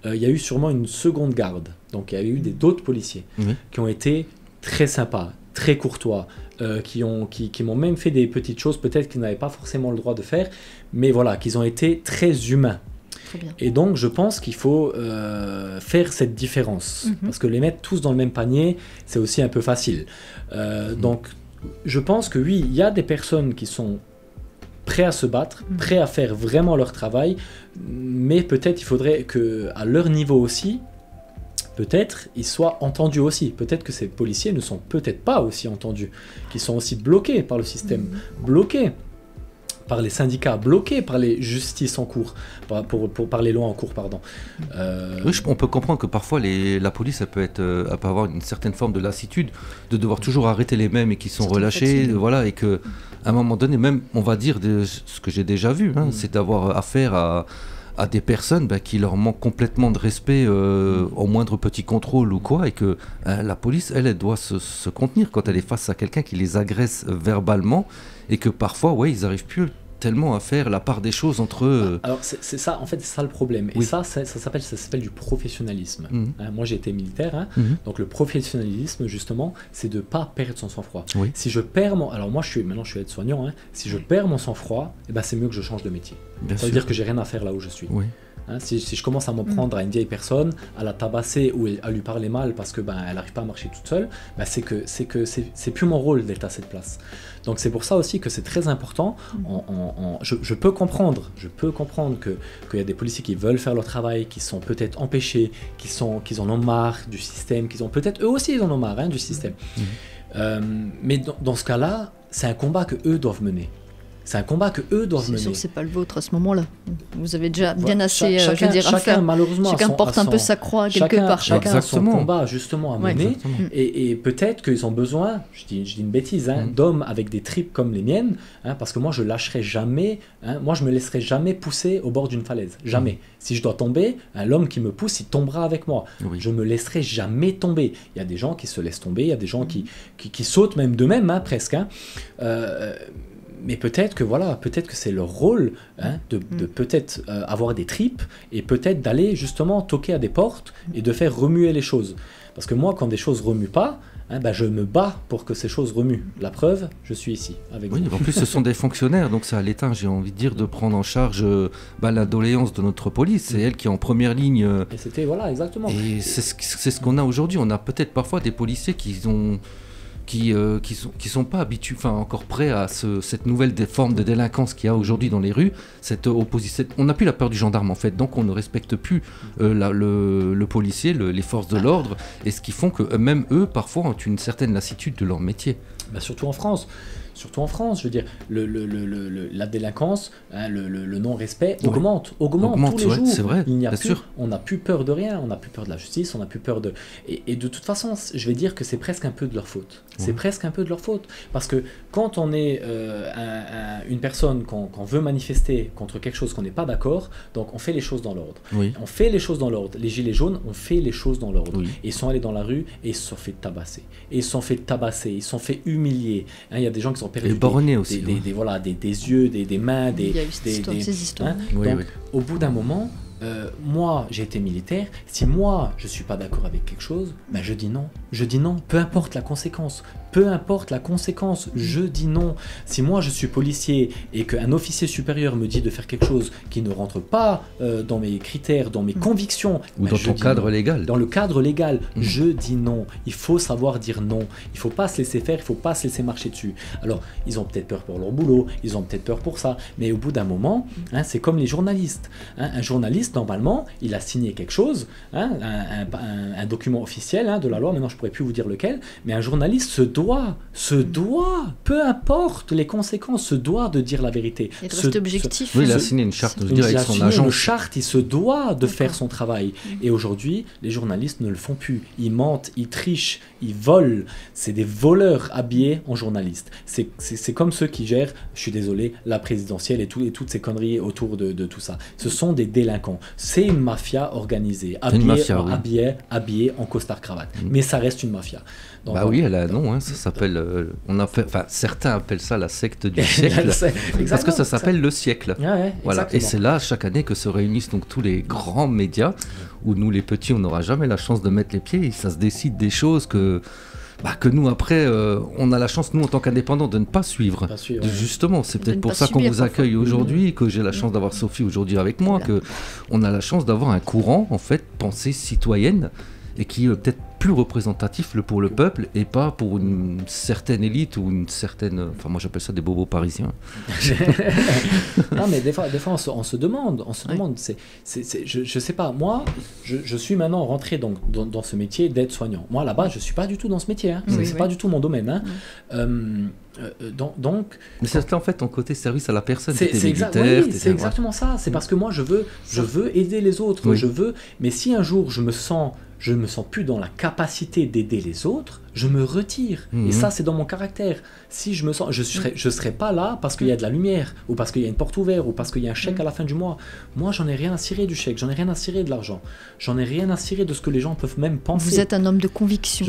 il y a eu sûrement une seconde garde, donc il y a eu d'autres policiers qui ont été très sympas, très courtois, qui m'ont même fait des petites choses peut-être qu'ils n'avaient pas forcément le droit de faire, mais voilà, qu'ils ont été très humains. Très bien. Et donc je pense qu'il faut faire cette différence, parce que les mettre tous dans le même panier, c'est aussi un peu facile. Donc je pense que oui, il y a des personnes qui sont prêtes à se battre, prêtes à faire vraiment leur travail, mais peut-être il faudrait qu'à leur niveau aussi, peut-être ils soient entendus aussi. Peut-être que ces policiers ne sont peut-être pas aussi entendus, qu'ils sont aussi bloqués par le système, bloqués par les syndicats, bloqués par les justices en cours, par les lois en cours, pardon. Oui, on peut comprendre que parfois la police, elle peut avoir une certaine forme de lassitude, de devoir toujours arrêter les mêmes et qui sont relâchés, voilà, et que à un moment donné, même, on va dire ce que j'ai déjà vu, c'est d'avoir affaire à des personnes qui leur manquent complètement de respect au moindre petit contrôle ou quoi, et que la police, elle doit se contenir quand elle est face à quelqu'un qui les agresse verbalement, et que parfois, ils n'arrivent plus tellement à faire la part des choses entre eux. Alors c'est ça, en fait, c'est ça le problème. Et ça s'appelle du professionnalisme. Moi, j'ai été militaire, donc le professionnalisme, justement, c'est de ne pas perdre son sang-froid. Si je perds alors moi, maintenant, je suis aide-soignant, si je perds mon sang-froid, c'est mieux que je change de métier. Ça veut dire que j'ai rien à faire là où je suis. Si je commence à m'en prendre à une vieille personne, à la tabasser ou à lui parler mal parce que elle n'arrive pas à marcher toute seule, c'est plus mon rôle d'être à cette place. Donc c'est pour ça aussi que c'est très important. Je peux comprendre qu'il y a des policiers qui veulent faire leur travail, qui sont peut-être empêchés, qu'ils en ont marre du système, peut-être eux aussi ils en ont marre du système. Mais dans ce cas-là, c'est un combat que eux doivent mener. C'est un combat que eux doivent mener. C'est sûr que c'est pas le vôtre à ce moment-là. Vous avez déjà bien assez, chacun, à faire. Malheureusement, chacun porte un peu sa croix quelque part. Chacun a son combat justement à mener. Et peut-être qu'ils ont besoin, je dis une bêtise, d'hommes avec des tripes comme les miennes, parce que moi je lâcherai jamais, moi je me laisserai jamais pousser au bord d'une falaise. Jamais. Si je dois tomber, l'homme qui me pousse, il tombera avec moi. Je me laisserai jamais tomber. Il y a des gens qui se laissent tomber, il y a des gens qui sautent même d'eux-mêmes, presque. Mais peut-être que c'est leur rôle de peut-être avoir des tripes et peut-être d'aller justement toquer à des portes et de faire remuer les choses. Parce que moi, quand des choses remuent pas, je me bats pour que ces choses remuent. La preuve, je suis ici avec vous. En plus, ce sont des fonctionnaires, donc c'est à l'État, j'ai envie de dire, de prendre en charge la doléance de notre police. C'est elle qui est en première ligne. Et c'était, exactement. Et c'est ce qu'on a aujourd'hui. On a peut-être parfois des policiers qui ont qui sont pas habitués, enfin encore prêts à cette nouvelle forme de délinquance qu'il y a aujourd'hui dans les rues, cette opposition. On n'a plus la peur du gendarme en fait, donc on ne respecte plus le policier, les forces de l'ordre, et ce qui font que même eux parfois ont une certaine lassitude de leur métier. Bah surtout en France. Surtout en France, je veux dire, la délinquance, hein, le non-respect augmente tous les jours. C'est vrai, il n'y a plus, on n'a plus peur de rien, on n'a plus peur de la justice, on n'a plus peur de... Et de toute façon, je vais dire que c'est presque un peu de leur faute. C'est presque un peu de leur faute. Parce que quand on est une personne, qu'on veut manifester contre quelque chose qu'on n'est pas d'accord, donc on fait les choses dans l'ordre. Oui. On fait les choses dans l'ordre. Les gilets jaunes ont fait les choses dans l'ordre. Oui. Ils sont allés dans la rue et ils se sont fait tabasser. Et ils se sont fait tabasser, ils se sont fait humilier. Hein, il y a des gens qui sont perdus aussi, des yeux, des mains, il y a eu ces histoires. Hein, donc, au bout d'un moment, moi j'ai été militaire, si moi je suis pas d'accord avec quelque chose, ben je dis non, peu importe la conséquence, je dis non. Si moi je suis policier et qu'un officier supérieur me dit de faire quelque chose qui ne rentre pas dans mes critères, dans mes convictions, ou dans ton cadre légal. Dans le cadre légal, je dis non. Il faut savoir dire non. Il faut pas se laisser faire, il faut pas se laisser marcher dessus. Alors, ils ont peut-être peur pour leur boulot, ils ont peut-être peur pour ça, mais au bout d'un moment, hein, c'est comme les journalistes. Hein, un journaliste, normalement, il a signé quelque chose, hein, un document officiel hein, de la loi, maintenant je pourrais plus vous dire lequel, mais un journaliste se doit, peu importe les conséquences, se doit de dire la vérité. Et de rester objectif. Oui, il a signé une charte, avec son agent. Une charte, il se doit de faire son travail. Et aujourd'hui, les journalistes ne le font plus. Ils mentent, ils trichent, ils volent. C'est des voleurs habillés en journalistes. C'est comme ceux qui gèrent, je suis désolé, la présidentielle et toutes ces conneries autour de tout ça. Ce sont des délinquants. C'est une mafia organisée, habillée en costard-cravate. Mais ça reste une mafia. Donc, oui, elle a un nom, hein, ça s'appelle. Certains appellent ça la secte du siècle, parce que ça s'appelle le siècle. Voilà. Et c'est là chaque année que se réunissent donc tous les grands médias, où nous les petits, on n'aura jamais la chance de mettre les pieds. Et ça se décide des choses que nous après, on a la chance nous en tant qu'indépendants de ne pas suivre. Justement, c'est peut-être pour ça qu'on vous accueille aujourd'hui, que j'ai la chance d'avoir Sophie aujourd'hui avec moi, que on a la chance d'avoir un courant en fait pensée citoyenne et qui est peut-être plus représentatif pour le peuple et pas pour une certaine élite ou une certaine... Enfin, moi j'appelle ça des bobos parisiens. Non, mais des fois on se demande. Je sais pas, moi, je suis maintenant rentré dans ce métier d'aide-soignant. Moi, là-bas, je suis pas du tout dans ce métier. Hein. C'est pas du tout mon domaine. Hein. Donc... Mais c'est en fait ton côté service à la personne. C'est exactement ça. C'est parce que moi, je veux aider les autres. Oui. Mais si un jour je me sens plus dans la capacité d'aider les autres, je me retire. Et ça, c'est dans mon caractère. Si je me sens, je serai pas là parce qu'il y a de la lumière, ou parce qu'il y a une porte ouverte, ou parce qu'il y a un chèque à la fin du mois. Moi, j'en ai rien à cirer du chèque, j'en ai rien à cirer de l'argent, j'en ai rien à cirer de ce que les gens peuvent même penser. Vous êtes un homme de conviction,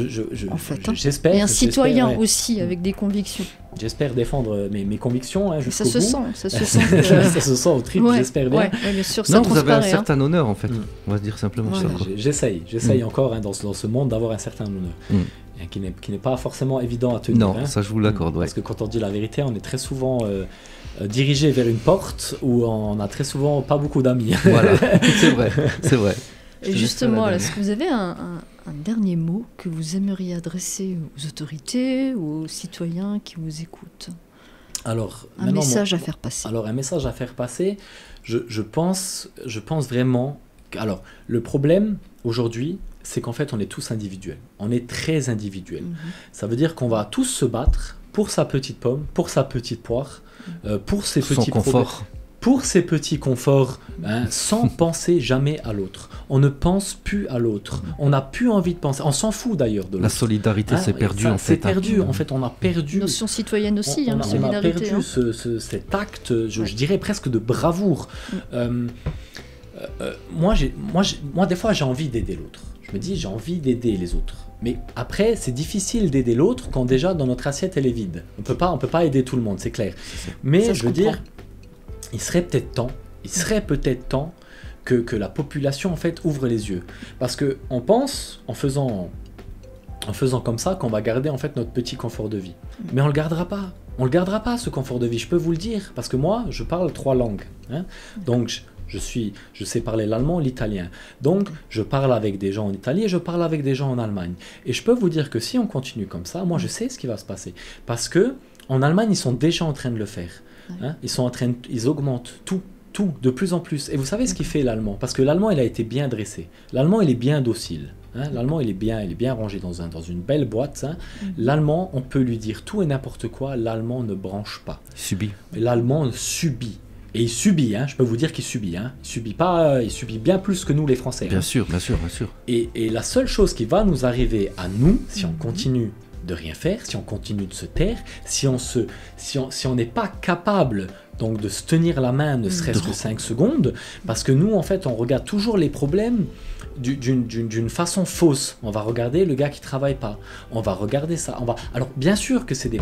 en fait. J'espère. Et un citoyen aussi, avec des convictions. J'espère défendre mes convictions jusqu'au bout. Ça se sent. Ça se sent au triple, j'espère bien. Bien sûr, non, vous avez un certain honneur, en fait. On va dire simplement ça. J'essaye encore dans ce monde d'avoir un certain honneur. Qui n'est pas forcément évident à tenir. Non, ça je vous l'accorde. Parce que quand on dit la vérité, on est très souvent dirigé vers une porte où on a très souvent pas beaucoup d'amis. Voilà, c'est vrai. Et justement, est-ce que vous avez un dernier mot que vous aimeriez adresser aux autorités ou aux citoyens qui vous écoutent ? Alors, un message à faire passer. Alors, un message à faire passer, je pense vraiment... Alors, le problème, aujourd'hui, c'est qu'en fait, on est tous individuels. On est très individuels. Ça veut dire qu'on va tous se battre pour sa petite pomme, pour sa petite poire, pour ses petits confort. Pour ses petits conforts, sans penser jamais à l'autre. On ne pense plus à l'autre. On n'a plus envie de penser. On s'en fout d'ailleurs de l'autre. La solidarité s'est perdue en fait. C'est perdu. En fait, on a perdu. Notion citoyenne aussi, on a perdu cet acte, je dirais presque de bravoure. Moi, des fois, j'ai envie d'aider l'autre. Je me dis, j'ai envie d'aider les autres. Mais après, c'est difficile d'aider l'autre quand déjà dans notre assiette elle est vide. On peut pas aider tout le monde, c'est clair. Mais je veux dire, il serait peut-être temps que la population en fait ouvre les yeux, parce que on pense en faisant comme ça qu'on va garder en fait notre petit confort de vie. Mais on le gardera pas. On le gardera pas ce confort de vie. Je peux vous le dire, parce que moi, je parle 3 langues. Hein. Donc je sais parler l'allemand, l'italien. Donc, je parle avec des gens en Italie et je parle avec des gens en Allemagne. Et je peux vous dire que si on continue comme ça, moi, je sais ce qui va se passer. Parce que en Allemagne, ils sont déjà en train de le faire. Hein, ils augmentent tout, de plus en plus. Et vous savez ce qu'il fait l'allemand? Parce que l'allemand, il a été bien dressé. L'allemand, il est bien docile. Hein, l'allemand, il est bien rangé dans une belle boîte. Hein. L'allemand, on peut lui dire tout et n'importe quoi. L'allemand ne branche pas. Il subit. L'allemand subit. Et il subit, hein, je peux vous dire qu'il subit. Hein. Il subit bien plus que nous, les Français. Bien hein. sûr. Et la seule chose qui va nous arriver à nous, si on continue de rien faire, si on continue de se taire, si on n'est pas capable donc de se tenir la main ne serait-ce que 5 secondes, parce que nous en fait on regarde toujours les problèmes d'une façon fausse. On va regarder le gars qui travaille pas, on va regarder ça, alors bien sûr que c'est des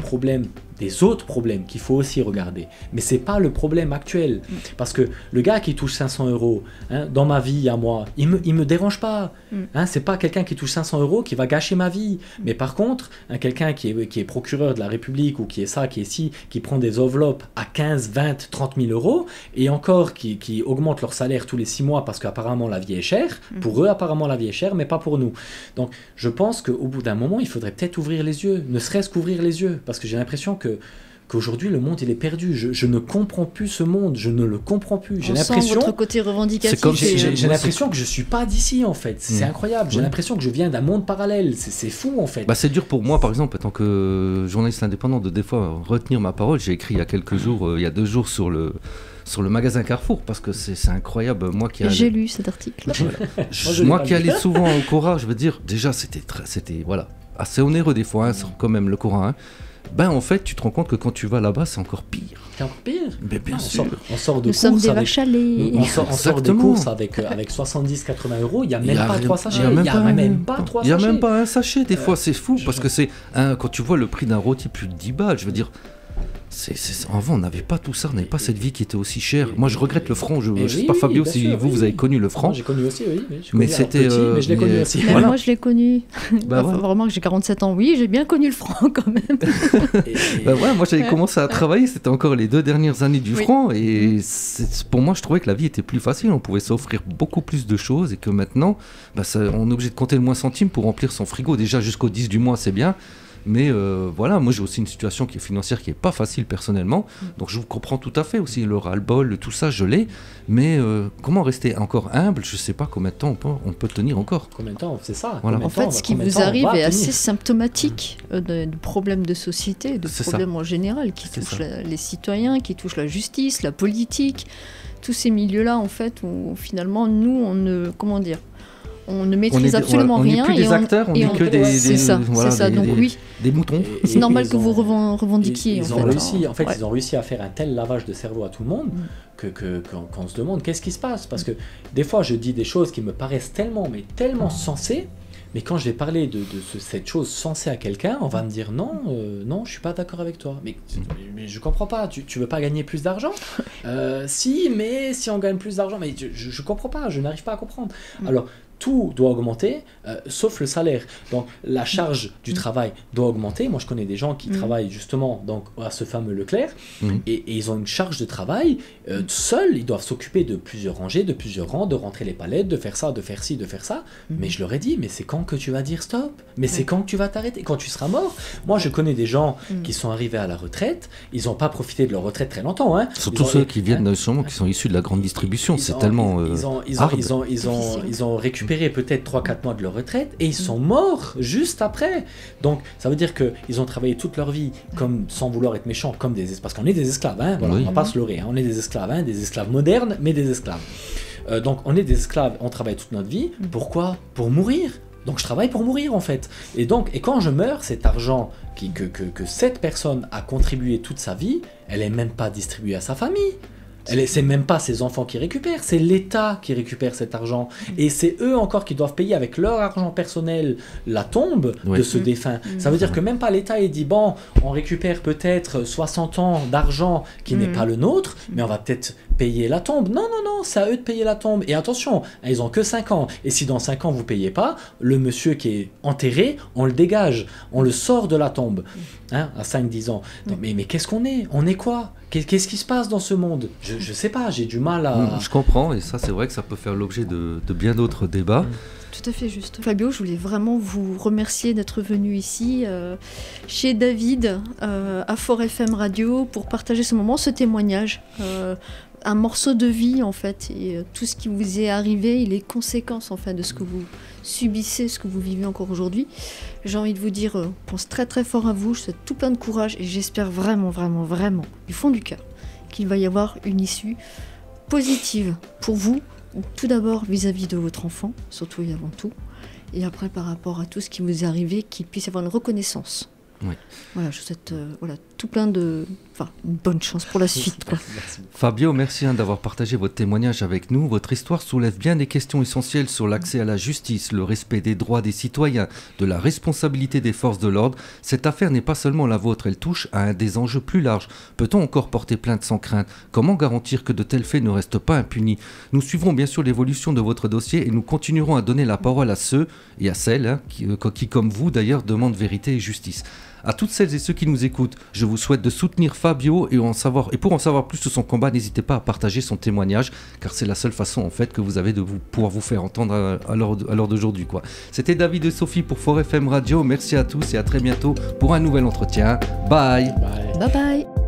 autres problèmes qu'il faut aussi regarder, mais c'est pas le problème actuel, parce que le gars qui touche 500 €, hein, dans ma vie à moi, il me dérange pas, hein, c'est pas quelqu'un qui touche 500 € qui va gâcher ma vie, mais par contre, hein, quelqu'un qui est procureur de la République ou qui est ça, qui est ci, qui prend des enveloppes à 15, 20, 30 000 € et encore qui augmente leur salaire tous les 6 mois parce qu'apparemment la vie est chère, pour eux apparemment la vie est chère, mais pas pour nous. Donc je pense qu'au bout d'un moment, il faudrait peut-être ouvrir les yeux, ne serait-ce qu'ouvrir les yeux, parce que j'ai l'impression qu'aujourd'hui le monde il est perdu. Je ne comprends plus ce monde, je ne le comprends plus. J'ai l'impression votre côté revendicatif. J'ai l'impression que je suis pas d'ici en fait. C'est incroyable. J'ai l'impression que je viens d'un monde parallèle. C'est fou en fait. Bah, c'est dur pour moi par exemple en tant que journaliste indépendant de des fois retenir ma parole. J'ai écrit il y a quelques jours, il y a 2 jours sur le magasin Carrefour, parce que c'est incroyable. J'ai lu cet article. Voilà. Moi qui allais souvent au Cora, je veux dire, déjà c'était voilà, assez onéreux des fois, hein, quand même le Cora. Hein. Ben en fait, tu te rends compte que quand tu vas là-bas, c'est encore pire. C'est encore pire. Mais bien sûr. On sort de Nous courses sommes des vaches à lait. On sort des courses avec 70-80 €. Il n'y a même pas 3 sachets. Il n'y a même pas 3 sachets. Il n'y a même pas un sachet. Des fois, c'est fou parce que quand tu vois le prix d'un rôti, plus de 10 balles, je veux dire. Avant, on n'avait pas tout ça, on n'avait pas cette vie qui était aussi chère. Moi, je regrette le franc. Je ne sais pas, Fabio, si vous avez connu le franc. Moi, j'ai connu aussi, oui. Mais c'était. Mais je l'ai connu aussi. Voilà. Moi, je l'ai connu. Bah, vraiment que j'ai 47 ans, oui, j'ai bien connu le franc quand même. Moi, j'avais commencé à travailler, c'était encore les 2 dernières années du franc. Et pour moi, je trouvais que la vie était plus facile. On pouvait s'offrir beaucoup plus de choses. Et que maintenant, on est obligé de compter le moins centime pour remplir son frigo. Déjà, jusqu'au 10 du mois, c'est bien. Mais voilà, moi j'ai aussi une situation qui est financière qui n'est pas facile personnellement, donc je vous comprends tout à fait aussi, le ras-le-bol, tout ça je l'ai, mais comment rester encore humble, je ne sais pas combien de temps on peut tenir encore. Combien de temps, c'est ça. Voilà. En fait, ce qui vous arrive est assez symptomatique de problèmes de société, de problèmes en général qui touchent les citoyens, qui touchent la justice, la politique, tous ces milieux-là en fait où finalement nous on ne maîtrise absolument rien. On n'est plus des acteurs, on n'est que des... C'est ça, donc oui. Des moutons. C'est normal que vous revendiquiez. Ils ont réussi à faire un tel lavage de cerveau à tout le monde qu'on se demande qu'est-ce qui se passe. Parce que des fois, je dis des choses qui me paraissent tellement sensées, mais quand je vais parler de cette chose sensée à quelqu'un, on va me dire non, je suis pas d'accord avec toi. Mais je comprends pas, tu veux pas gagner plus d'argent? Si on gagne plus d'argent, mais je comprends pas, je n'arrive pas à comprendre. Alors, tout doit augmenter, sauf le salaire. Donc la charge du travail doit augmenter. Moi je connais des gens qui travaillent justement donc, à ce fameux Leclerc et ils ont une charge de travail seuls, ils doivent s'occuper de plusieurs rangées, de plusieurs rangs, de rentrer les palettes, de faire ça, de faire ci, de faire ça. Mais je leur ai dit, mais c'est quand que tu vas dire stop? Mais c'est quand que tu vas t'arrêter? Quand tu seras mort? Moi je connais des gens qui sont arrivés à la retraite, ils n'ont pas profité de leur retraite très longtemps. Hein. Surtout ceux qui viennent qui sont issus de la grande distribution, c'est tellement ils ont récupéré peut-être 3-4 mois de leur retraite et ils sont morts juste après. Donc ça veut dire qu'ils ont travaillé toute leur vie comme, sans vouloir être méchants, comme parce qu'on est des esclaves, hein, voilà, on va pas se leurrer, hein, on est des esclaves modernes, mais des esclaves. Donc on est des esclaves, on travaille toute notre vie. Pourquoi? Pour mourir. Donc je travaille pour mourir en fait. Et quand je meurs, cet argent que cette personne a contribué toute sa vie, elle est même pas distribuée à sa famille. C'est même pas ses enfants qui récupèrent, c'est l'État qui récupère cet argent. Et c'est eux encore qui doivent payer avec leur argent personnel la tombe de ce défunt. Ça veut dire que même pas l'État il dit bon, on récupère peut-être 60 ans d'argent qui n'est pas le nôtre, mais on va peut-être payer la tombe. Non, non, non, c'est à eux de payer la tombe. Et attention, ils ont que 5 ans. Et si dans 5 ans vous payez pas, le monsieur qui est enterré, on le dégage, on le sort de la tombe, hein, à 5-10 ans. Non, mais qu'est-ce qu'on est? On est quoi? Qu'est-ce qui se passe dans ce monde? Je sais pas, j'ai du mal à... Je comprends, et ça c'est vrai que ça peut faire l'objet de bien d'autres débats. Tout à fait juste. Fabio, je voulais vraiment vous remercier d'être venu ici, chez David, à Fort FM Radio, pour partager ce moment, ce témoignage. Un morceau de vie, en fait, et tout ce qui vous est arrivé, et les conséquences, en fait, de ce que vous subissez, ce que vous vivez encore aujourd'hui. J'ai envie de vous dire, on pense très très fort à vous, je souhaite tout plein de courage, et j'espère vraiment, vraiment, vraiment, du fond du cœur, qu'il va y avoir une issue positive pour vous, tout d'abord vis-à-vis de votre enfant, surtout et avant tout, et après par rapport à tout ce qui vous est arrivé, qu'il puisse y avoir une reconnaissance. Oui. Voilà, je souhaite tout plein de... Enfin, une bonne chance pour la suite, quoi. Fabio, merci d'avoir partagé votre témoignage avec nous. Votre histoire soulève bien des questions essentielles sur l'accès à la justice, le respect des droits des citoyens, de la responsabilité des forces de l'ordre. Cette affaire n'est pas seulement la vôtre, elle touche à un des enjeux plus larges. Peut-on encore porter plainte sans crainte? Comment garantir que de tels faits ne restent pas impunis? Nous suivrons bien sûr l'évolution de votre dossier et nous continuerons à donner la parole à ceux et à celles qui, comme vous d'ailleurs, demandent vérité et justice. À toutes celles et ceux qui nous écoutent, je vous souhaite de soutenir Fabio et pour en savoir plus sur son combat, n'hésitez pas à partager son témoignage, car c'est la seule façon en fait que vous avez de pouvoir vous faire entendre à l'heure d'aujourd'hui, quoi. C'était David et Sophie pour Fort FM Radio. Merci à tous et à très bientôt pour un nouvel entretien. Bye. Bye bye.